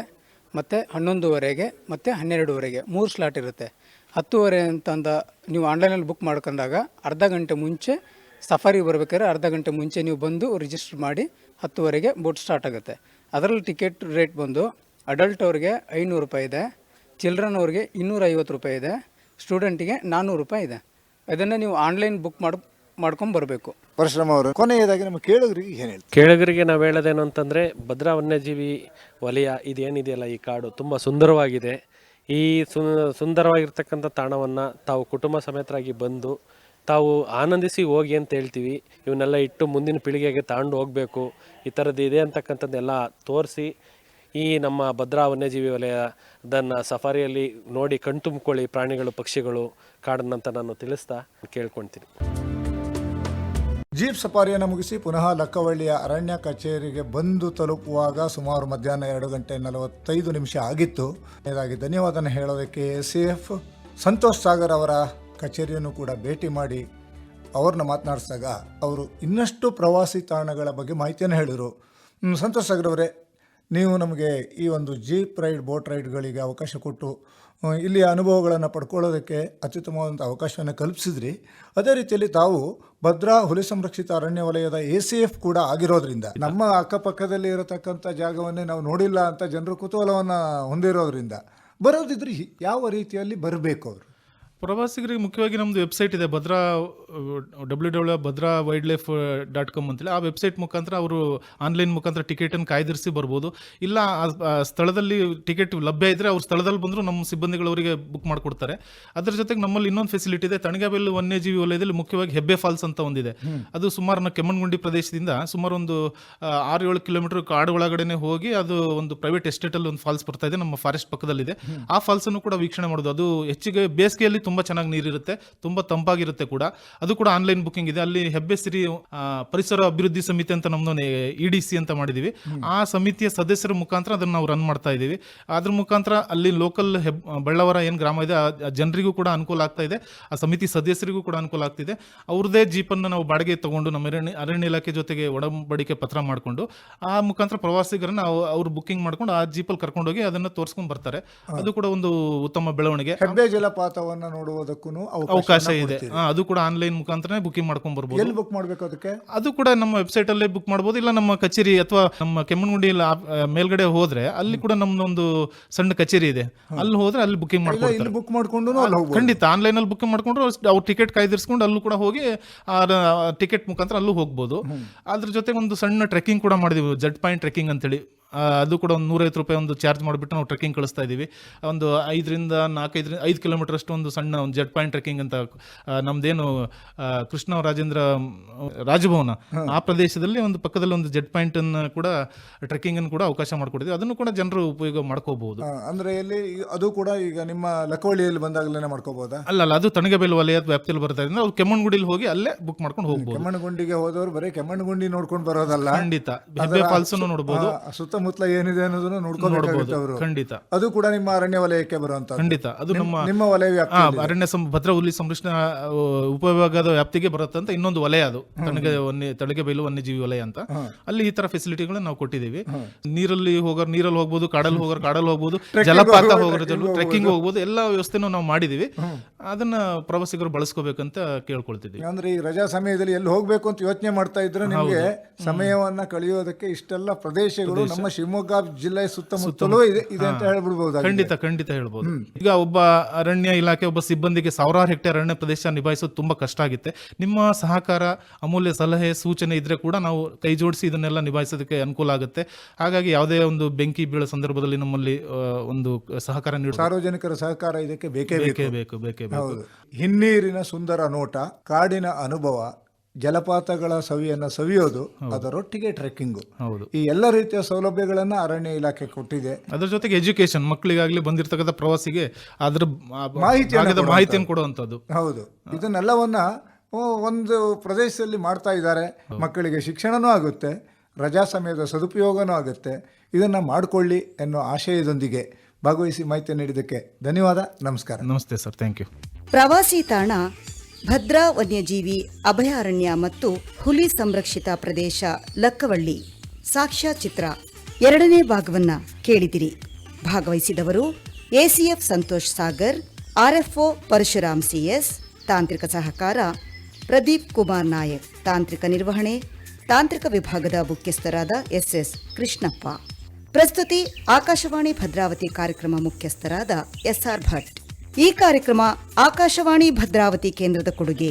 ಮತ್ತು 11:30 ಮತ್ತು 12:30 3 ಸ್ಲಾಟ್ ಇರುತ್ತೆ. 10:30 ಅಂತಂದ ನೀವು ಆನ್ಲೈನಲ್ಲಿ ಬುಕ್ ಮಾಡ್ಕೊಂಡಾಗ ಅರ್ಧ ಗಂಟೆ ಮುಂಚೆ ಸಫಾರಿ ಬರಬೇಕಾದ್ರೆ ಅರ್ಧ ಗಂಟೆ ಮುಂಚೆ ನೀವು ಬಂದು ರಿಜಿಸ್ಟರ್ ಮಾಡಿ 10:30 ಬೋಟ್ ಸ್ಟಾರ್ಟ್ ಆಗುತ್ತೆ. ಅದರಲ್ಲಿ ಟಿಕೆಟ್ ರೇಟ್ ಬಂದು ಅಡಲ್ಟ್ ಅವ್ರಿಗೆ 500 ರೂಪಾಯಿ ಇದೆ, ಚಿಲ್ಡ್ರನ್ ಅವ್ರಿಗೆ 250 ರೂಪಾಯಿ ಇದೆ, ಸ್ಟೂಡೆಂಟಿಗೆ 400 ರೂಪಾಯಿ ಇದೆ. ಅದನ್ನು ನೀವು ಆನ್ಲೈನ್ ಬುಕ್ ಮಾಡ್ಕೊಂಡು ಬರಬೇಕು. ಪರಶುರಾಮ್ ಅವರು, ಕೊನೆಯದಾಗಿ ನಮ್ಮ ಕೇಳುಗರಿಗೆ ಏನು ಹೇಳ್ತಾರೆ? ಕೇಳುಗರಿಗೆ ನಾವು ಹೇಳೋದೇನು ಅಂತಂದರೆ, ಭದ್ರಾ ವನ್ಯಜೀವಿ ವಲಯ ಇದೇನಿದೆಯಲ್ಲ, ಈ ಕಾಡು ತುಂಬ ಸುಂದರವಾಗಿದೆ. ಈ ಸುಂದರವಾಗಿರ್ತಕ್ಕಂಥ ತಾಣವನ್ನು ತಾವು ಕುಟುಂಬ ಸಮೇತರಾಗಿ ಬಂದು ತಾವು ಆನಂದಿಸಿ ಹೋಗಿ ಅಂತ ಹೇಳ್ತೀವಿ. ಇವನ್ನೆಲ್ಲ ಇಟ್ಟು ಮುಂದಿನ ಪೀಳಿಗೆಗೆ ತಗೊಂಡು ಹೋಗಬೇಕು. ಈ ಥರದ್ದು ಇದೆ ಅಂತಕ್ಕಂಥದ್ದೆಲ್ಲ ತೋರಿಸಿ ಈ ನಮ್ಮ ಭದ್ರಾ ವನ್ಯಜೀವಿ ವಲಯದನ್ನು ಸಫಾರಿಯಲ್ಲಿ ನೋಡಿ ಕಣ್ತುಂಬ್ಕೊಳ್ಳಿ, ಪ್ರಾಣಿಗಳು ಪಕ್ಷಿಗಳು ಕಾಡನ್ನಂತ ನಾನು ತಿಳಿಸ್ತಾ ಕೇಳ್ಕೊಳ್ತೀನಿ. ಜೀಪ್ ಸಫಾರಿಯನ್ನು ಮುಗಿಸಿ ಪುನಃ ಲಕ್ಕವಳ್ಳಿಯ ಅರಣ್ಯ ಕಚೇರಿಗೆ ಬಂದು ತಲುಪುವಾಗ ಸುಮಾರು ಮಧ್ಯಾಹ್ನ 2:45 ಆಗಿತ್ತು. ಇದಾಗಿ ಧನ್ಯವಾದನ ಹೇಳೋದಕ್ಕೆ SAF ಸಂತೋಷ್ ಸಾಗರ್ ಅವರ ಕಚೇರಿಯನ್ನು ಕೂಡ ಭೇಟಿ ಮಾಡಿ ಅವ್ರನ್ನ ಮಾತನಾಡಿಸಿದಾಗ ಅವರು ಇನ್ನಷ್ಟು ಪ್ರವಾಸಿ ತಾಣಗಳ ಬಗ್ಗೆ ಮಾಹಿತಿಯನ್ನು ಹೇಳಿದರು. ಸಂತೋಷ್ ಸಾಗರ್ ಅವರೇ, ನೀವು ನಮಗೆ ಈ ಒಂದು ಜೀಪ್ ರೈಡ್, ಬೋಟ್ ರೈಡ್ಗಳಿಗೆ ಅವಕಾಶ ಕೊಟ್ಟು ಇಲ್ಲಿಯ ಅನುಭವಗಳನ್ನು ಪಡ್ಕೊಳ್ಳೋದಕ್ಕೆ ಅತ್ಯುತ್ತಮವಾದಂಥ ಅವಕಾಶವನ್ನು ಕಲ್ಪಿಸಿದ್ರಿ. ಅದೇ ರೀತಿಯಲ್ಲಿ ತಾವು ಭದ್ರಾ ಹುಲಿ ಸಂರಕ್ಷಿತ ಅರಣ್ಯ ವಲಯದ ACF ಕೂಡ ಆಗಿರೋದ್ರಿಂದ ನಮ್ಮ ಅಕ್ಕಪಕ್ಕದಲ್ಲಿ ಇರತಕ್ಕಂಥ ಜಾಗವನ್ನೇ ನಾವು ನೋಡಿಲ್ಲ ಅಂತ ಜನರು ಕುತೂಹಲವನ್ನು ಹೊಂದಿರೋದ್ರಿಂದ ಬರೋದಿದ್ರೆ ಯಾವ ರೀತಿಯಲ್ಲಿ ಬರಬೇಕು ಅವರು? ಪ್ರವಾಸಿಗರಿಗೆ ಮುಖ್ಯವಾಗಿ ನಮ್ಮದು ವೆಬ್ಸೈಟ್ ಇದೆ, ಭದ್ರಾ www.bhadrawildlife.com ಅಂತೇಳಿ. ಆ ವೆಬ್ಸೈಟ್ ಮುಖಾಂತರ ಅವರು ಆನ್ಲೈನ್ ಮುಖಾಂತರ ಟಿಕೆಟನ್ನು ಕಾಯ್ದಿರಿಸಿ ಬರ್ಬೋದು. ಇಲ್ಲ ಆ ಸ್ಥಳದಲ್ಲಿ ಟಿಕೆಟ್ ಲಭ್ಯ ಇದ್ದರೆ ಅವ್ರ ಸ್ಥಳದಲ್ಲಿ ಬಂದರೂ ನಮ್ಮ ಸಿಬ್ಬಂದಿಗಳು ಅವರಿಗೆ ಬುಕ್ ಮಾಡಿಕೊಡ್ತಾರೆ. ಅದರ ಜೊತೆಗೆ ನಮ್ಮಲ್ಲಿ ಇನ್ನೊಂದು ಫೆಸಿಲಿಟಿ ಇದೆ. ತಣಿಗೇಬೆಲು ವನ್ಯಜೀವಿ ವಲಯದಲ್ಲಿ ಮುಖ್ಯವಾಗಿ ಹೆಬ್ಬೆ ಫಾಲ್ಸ್ ಅಂತ ಒಂದಿದೆ. ಅದು ಸುಮಾರು ನಮ್ಮ ಕೆಮ್ಮಣ್ಣಗುಂಡಿ ಪ್ರದೇಶದಿಂದ ಸುಮಾರು ಒಂದು 6-7 ಕಿಲೋಮೀಟರ್ ಕಾಡು ಒಳಗಡೆ ಹೋಗಿ ಅದು ಒಂದು ಪ್ರೈವೇಟ್ ಎಸ್ಟೇಟಲ್ಲಿ ಒಂದು ಫಾಲ್ಸ್ ಬರ್ತಾ ಇದೆ, ನಮ್ಮ ಫಾರೆಸ್ಟ್ ಪಕ್ಕದಲ್ಲಿದೆ. ಆ ಫಾಲ್ಸನ್ನು ಕೂಡ ವೀಕ್ಷಣೆ ಮಾಡೋದು. ಅದು ಹೆಚ್ಚಿಗೆ ಬೇಸಿಗೆಯಲ್ಲಿ ತುಂಬ ಚೆನ್ನಾಗಿ ನೀರಿರುತ್ತೆ, ತುಂಬ ತಂಪಾಗಿರುತ್ತೆ ಕೂಡ. ಅದು ಕೂಡ ಆನ್ಲೈನ್ ಬುಕ್ಕಿಂಗ್ ಇದೆ. ಅಲ್ಲಿ ಹೆಬ್ಬೆಸಿರಿ ಪರಿಸರ ಅಭಿವೃದ್ಧಿ ಸಮಿತಿ ಅಂತ ನಮ್ಮದು EDC ಅಂತ ಮಾಡಿದೀವಿ. ಆ ಸಮಿತಿಯ ಸದಸ್ಯರ ಮುಖಾಂತರ ಅದನ್ನು ನಾವು ರನ್ ಮಾಡ್ತಾ ಇದ್ದೀವಿ. ಅದ್ರ ಮುಖಾಂತರ ಅಲ್ಲಿ ಲೋಕಲ್ ಬಳ್ಳವರ ಏನು ಗ್ರಾಮ ಇದೆ ಆ ಜನರಿಗೂ ಕೂಡ ಅನುಕೂಲ ಆಗ್ತಾ ಇದೆ, ಆ ಸಮಿತಿ ಸದಸ್ಯರಿಗೂ ಕೂಡ ಅನುಕೂಲ ಆಗ್ತಿದೆ. ಅವ್ರದ್ದೇ ಜೀಪನ್ನು ನಾವು ಬಾಡಿಗೆ ತಗೊಂಡು ನಮ್ಮ ಅರಣ್ಯ ಇಲಾಖೆ ಜೊತೆಗೆ ಒಡಂಬಡಿಕೆ ಪತ್ರ ಮಾಡಿಕೊಂಡು ಆ ಮುಖಾಂತರ ಪ್ರವಾಸಿಗರನ್ನ ಅವ್ರು ಬುಕ್ಕಿಂಗ್ ಮಾಡ್ಕೊಂಡು ಆ ಜೀಪಲ್ಲಿ ಕರ್ಕೊಂಡೋಗಿ ಅದನ್ನು ತೋರಿಸ್ಕೊಂಡು ಬರ್ತಾರೆ. ಅದು ಕೂಡ ಒಂದು ಉತ್ತಮ ಬೆಳವಣಿಗೆ. ಹೆಬ್ಬೆ ಜಲಪಾತವನ್ನು ನೋಡುವುದಕ್ಕೂ ಅವಕಾಶ ಇದೆ. ಅದು ಕೂಡ ಆನ್ಲೈನ್ ಮುಖಾಂತರ ಬುಕಿಂಗ್ ಮಾಡ್ಕೊಂಡ್ ಬರ್ಬೋದು. ಎಲ್ಲಿ ಬುಕ್ ಮಾಡಬೇಕು ಅದಕ್ಕೆ? ಅದು ಕೂಡ ನಮ್ಮ ವೆಬ್ಸೈಟ್ ಅಲ್ಲೇ ಬುಕ್ ಮಾಡಬಹುದು. ಇಲ್ಲ ನಮ್ಮ ಕಚೇರಿ ಅಥವಾ ನಮ್ಮ ಕೆಮ್ಮಣ್ಣಗುಂಡಿ ಮೇಲ್ಗಡೆ ಹೋದ್ರೆ ಅಲ್ಲಿ ಕೂಡ ನಮ್ದೊಂದು ಸಣ್ಣ ಕಚೇರಿ ಇದೆ, ಅಲ್ಲಿ ಹೋದ್ರೆ ಅಲ್ಲಿ ಬುಕಿಂಗ್ ಮಾಡ್ಕೊಡ್ತಾರೆ. ಬುಕ್ ಮಾಡ್ಕೊಂಡು ಖಂಡಿತ ಆನ್ಲೈನ್ ಅಲ್ಲಿ ಬುಕಿಂಗ್ ಮಾಡ್ಕೊಂಡ್ರು ಅವ್ರು ಟಿಕೆಟ್ ಕಾಯ್ದಿರಿಸ್ಕೊಂಡು ಅಲ್ಲೂ ಕೂಡ ಹೋಗಿ ಆ ಟಿಕೆಟ್ ಮುಖಾಂತರ ಅಲ್ಲೂ ಹೋಗ್ಬೋದು. ಅದ್ರ ಜೊತೆಗೆ ಒಂದು ಸಣ್ಣ ಟ್ರೆಕ್ಕಿಂಗ್ ಕೂಡ ಮಾಡಿದೀವಿ, ಜಡ್ ಪಾಯಿಂಟ್ ಟ್ರೆಕ್ಕಿಂಗ್ ಅಂತೇಳಿ. ಅದು ಕೂಡ ಒಂದು 150 ರೂಪಾಯಿ ಒಂದು ಚಾರ್ಜ್ ಮಾಡಿಬಿಟ್ಟು ನಾವು ಟ್ರೆಕ್ಕಿಂಗ್ ಕಳಿಸ್ತಾ ಇದ್ದೀವಿ. ಒಂದು 5 ಕಿಲೋಮೀಟರ್ ಅಷ್ಟು ಒಂದು ಸಣ್ಣ ಒಂದು ಜೆಡ್ ಪಾಯಿಂಟ್ ಟ್ರೆಕ್ಕಿಂಗ್ ಅಂತ ನಮ್ದೇನು ಕೃಷ್ಣರಾಜೇಂದ್ರ ರಾಜಭವನ ಆ ಪ್ರದೇಶದಲ್ಲಿ ಒಂದು ಪಕ್ಕದಲ್ಲಿ ಒಂದು ಜೆಡ್ ಪಾಯಿಂಟ್ ಅನ್ನು ಕೂಡ ಟ್ರೆಕ್ಕಿಂಗ್ ಅನ್ನು ಕೂಡ ಅವಕಾಶ ಮಾಡಿಕೊಡ್ತೀವಿ. ಅದನ್ನು ಕೂಡ ಜನರು ಉಪಯೋಗ ಮಾಡ್ಕೋಬಹುದು. ಅಂದ್ರೆ ಎಲ್ಲಿ ಅದು ಕೂಡ ಈಗ ನಿಮ್ಮ ಲಕ್ಕವಳ್ಳಿಯಲ್ಲಿ ಬಂದಾಗಲೇ ಮಾಡ್ಕೋಬಹುದಾ? ಅಲ್ಲ, ಅದು ತಣಿಗೇಬೆಲು ವಲಯದ ವ್ಯಾಪ್ತಿಯಲ್ಲಿ ಬರ್ತಾ ಇದ್ರೆ ಅವ್ರು ಕೆಮ್ಮಣ್ಣಗುಂಡಿಲಿ ಹೋಗಿ ಅಲ್ಲೇ ಬುಕ್ ಮಾಡ್ಕೊಂಡು ಹೋಗ್ಬೋದು. ಕೆಮ್ಮಣ್ಣಗುಂಡಿಗೆ ಹೋದವರು ಬರೀ ಕೆಮ್ಮಣ್ಣಗುಂಡಿ ನೋಡ್ಕೊಂಡು ಬರೋದಲ್ಲ, ಖಂಡಿತ ಹೆಬ್ಬೆ ಫಾಲ್ಸ್ ನೋಡಬಹುದು, ಸುತ್ತಮುತ್ತಲ ಏನಿದೆ ಅನ್ನೋದನ್ನು ನೋಡ್ಕೋಬಹುದು. ಖಂಡಿತ ಅದು ಕೂಡ ನಿಮ್ಮ ಅರಣ್ಯ ವಲಯಕ್ಕೆ ಬರುವಂತ. ಖಂಡಿತ ಅದು ನಿಮ್ಮ ವಲಯ ಅರಣ್ಯ ಭದ್ರಾ ಹುಲಿ ಸಂರಕ್ಷಣಾ ಉಪವಿಭಾಗದ ವ್ಯಾಪ್ತಿಗೆ ಬರುತ್ತೆ ಅಂತ ಇನ್ನೊಂದು ವಲಯ, ಅದು ತಣಿಗೇಬೆಲು ವನ್ಯಜೀವಿ ವಲಯ ಅಂತ. ಅಲ್ಲಿ ಈ ತರ ಫೆಸಿಲಿಟಿಗಳನ್ನ ನಾವು ಕೊಟ್ಟಿದ್ದೀವಿ. ನೀರಲ್ಲಿ ಹೋಗೋರು ನೀರಲ್ಲಿ ಹೋಗ್ಬೋದು, ಕಾಡಲ್ಲಿ ಹೋಗೋರು ಕಾಡಲ್ಲಿ ಹೋಗ್ಬೋದು, ಜಲಪಾತ ಹೋಗೋರು ಟ್ರೆಕ್ಕಿಂಗ್ ಹೋಗ್ಬೋದು, ಎಲ್ಲ ವ್ಯವಸ್ಥೆನೂ ನಾವು ಮಾಡಿದೀವಿ. ಅದನ್ನ ಪ್ರವಾಸಿಗರು ಬಳಸ್ಕೋಬೇಕಂತ ಕೇಳ್ಕೊಳ್ತಿದ್ದೀವಿ. ಅಂದ್ರೆ ಈ ರಜಾ ಸಮಯದಲ್ಲಿ ಎಲ್ಲಿ ಹೋಗ್ಬೇಕು ಅಂತ ಯೋಚನೆ ಮಾಡ್ತಾ ಇದ್ರೆ ನಿಮಗೆ ಸಮಯವನ್ನ ಕಳೆಯೋದಕ್ಕೆ ಇಷ್ಟೆಲ್ಲ ಪ್ರದೇಶಗಳು ನಮ್ಮ ಶಿವಮೊಗ್ಗ ಜಿಲ್ಲೆಯ ಸುತ್ತಮುತ್ತಲೂ ಇದೆ ಅಂತ ಹೇಳ್ಬಿಡ್ಬಹುದು. ಖಂಡಿತ ಹೇಳ್ಬೋದು. ಈಗ ಒಬ್ಬ ಅರಣ್ಯ ಇಲಾಖೆ ಒಬ್ಬ ಸಿಬ್ಬಂದಿಗೆ 1000 ಹೆಕ್ಟೇರ್ ಅರಣ್ಯ ಪ್ರದೇಶ ನಿಭಾಯಿಸೋದು ತುಂಬಾ ಕಷ್ಟ ಆಗುತ್ತೆ. ನಿಮ್ಮ ಸಹಕಾರ, ಅಮೂಲ್ಯ ಸಲಹೆ, ಸೂಚನೆ ಇದ್ರೆ ಕೂಡ ನಾವು ಕೈ ಜೋಡಿಸಿ ಇದನ್ನೆಲ್ಲ ನಿಭಾಯಿಸೋದಕ್ಕೆ ಅನುಕೂಲ ಆಗುತ್ತೆ. ಹಾಗಾಗಿ ಯಾವುದೇ ಒಂದು ಬೆಂಕಿ ಬೀಳೋ ಸಂದರ್ಭದಲ್ಲಿ ನಮ್ಮಲ್ಲಿ ಒಂದು ಸಹಕಾರ ನೀಡುವ ಸಾರ್ವಜನಿಕರ ಸಹಕಾರ ಇದಕ್ಕೆ ಬೇಕೇ ಬೇಕು. ಹೌದು. ಹಿನ್ನೀರಿನ ಸುಂದರ ನೋಟ, ಕಾಡಿನ ಅನುಭವ, ಜಲಪಾತಗಳ ಸವಿಯನ್ನು ಸವಿಯೋದು, ಅದರೊಟ್ಟಿಗೆ ಟ್ರೆಕ್ಕಿಂಗು, ಹೌದು. ಈ ಎಲ್ಲ ರೀತಿಯ ಸೌಲಭ್ಯಗಳನ್ನು ಅರಣ್ಯ ಇಲಾಖೆ ಕೊಟ್ಟಿದೆ. ಅದ್ರ ಜೊತೆಗೆ ಎಜುಕೇಶನ್, ಮಕ್ಕಳಿಗಾಗಲಿ ಬಂದಿರತಕ್ಕಂಥ ಪ್ರವಾಸಿಗೆ ಅದರ ಮಾಹಿತಿಯನ್ನು ಮಾಹಿತಿಯನ್ನು ಕೊಡುವಂಥದ್ದು. ಹೌದು, ಇದನ್ನೆಲ್ಲವನ್ನ ಒಂದು ಪ್ರದೇಶದಲ್ಲಿ ಮಾಡ್ತಾ ಇದ್ದಾರೆ. ಮಕ್ಕಳಿಗೆ ಶಿಕ್ಷಣನೂ ಆಗುತ್ತೆ, ರಜಾ ಸಮಯದ ಸದುಪಯೋಗನೂ ಆಗುತ್ತೆ. ಇದನ್ನು ಮಾಡಿಕೊಳ್ಳಿ ಎನ್ನುವ ಆಶಯದೊಂದಿಗೆ ಭಾಗವಹಿಸಿ ಮಾಹಿತಿ ನೀಡಿದ್ದಕ್ಕೆ ಧನ್ಯವಾದ. ನಮಸ್ಕಾರ. ನಮಸ್ತೆ ಸರ್, ಥ್ಯಾಂಕ್ ಯು. ಪ್ರವಾಸಿ ತಾಣ ಭದ್ರಾ ವನ್ಯಜೀವಿ ಅಭಯಾರಣ್ಯ ಮತ್ತು ಹುಲಿ ಸಂರಕ್ಷಿತ ಪ್ರದೇಶ ಲಕ್ಕವಳ್ಳಿ ಸಾಕ್ಷ್ಯಚಿತ್ರ 2ನೇ ಭಾಗವನ್ನ ಕೇಳಿದಿರಿ. ಭಾಗವಹಿಸಿದವರು ACF Santosh Sagar, RFO Parashuram CS, ತಾಂತ್ರಿಕ ಸಹಕಾರ ಪ್ರದೀಪ್ ಕುಮಾರ್ ನಾಯಕ್, ತಾಂತ್ರಿಕ ನಿರ್ವಹಣೆ ತಾಂತ್ರಿಕ ವಿಭಾಗದ ಮುಖ್ಯಸ್ಥರಾದ ಎಸ್ಎಸ್ ಕೃಷ್ಣಪ್ಪ. ಪ್ರಸ್ತುತಿ ಆಕಾಶವಾಣಿ ಭದ್ರಾವತಿ ಕಾರ್ಯಕ್ರಮ ಮುಖ್ಯಸ್ಥರಾದ ಎಸ್ಆರ್ ಭಟ್. ಈ ಕಾರ್ಯಕ್ರಮ ಆಕಾಶವಾಣಿ ಭದ್ರಾವತಿ ಕೇಂದ್ರದ ಕೊಡುಗೆ.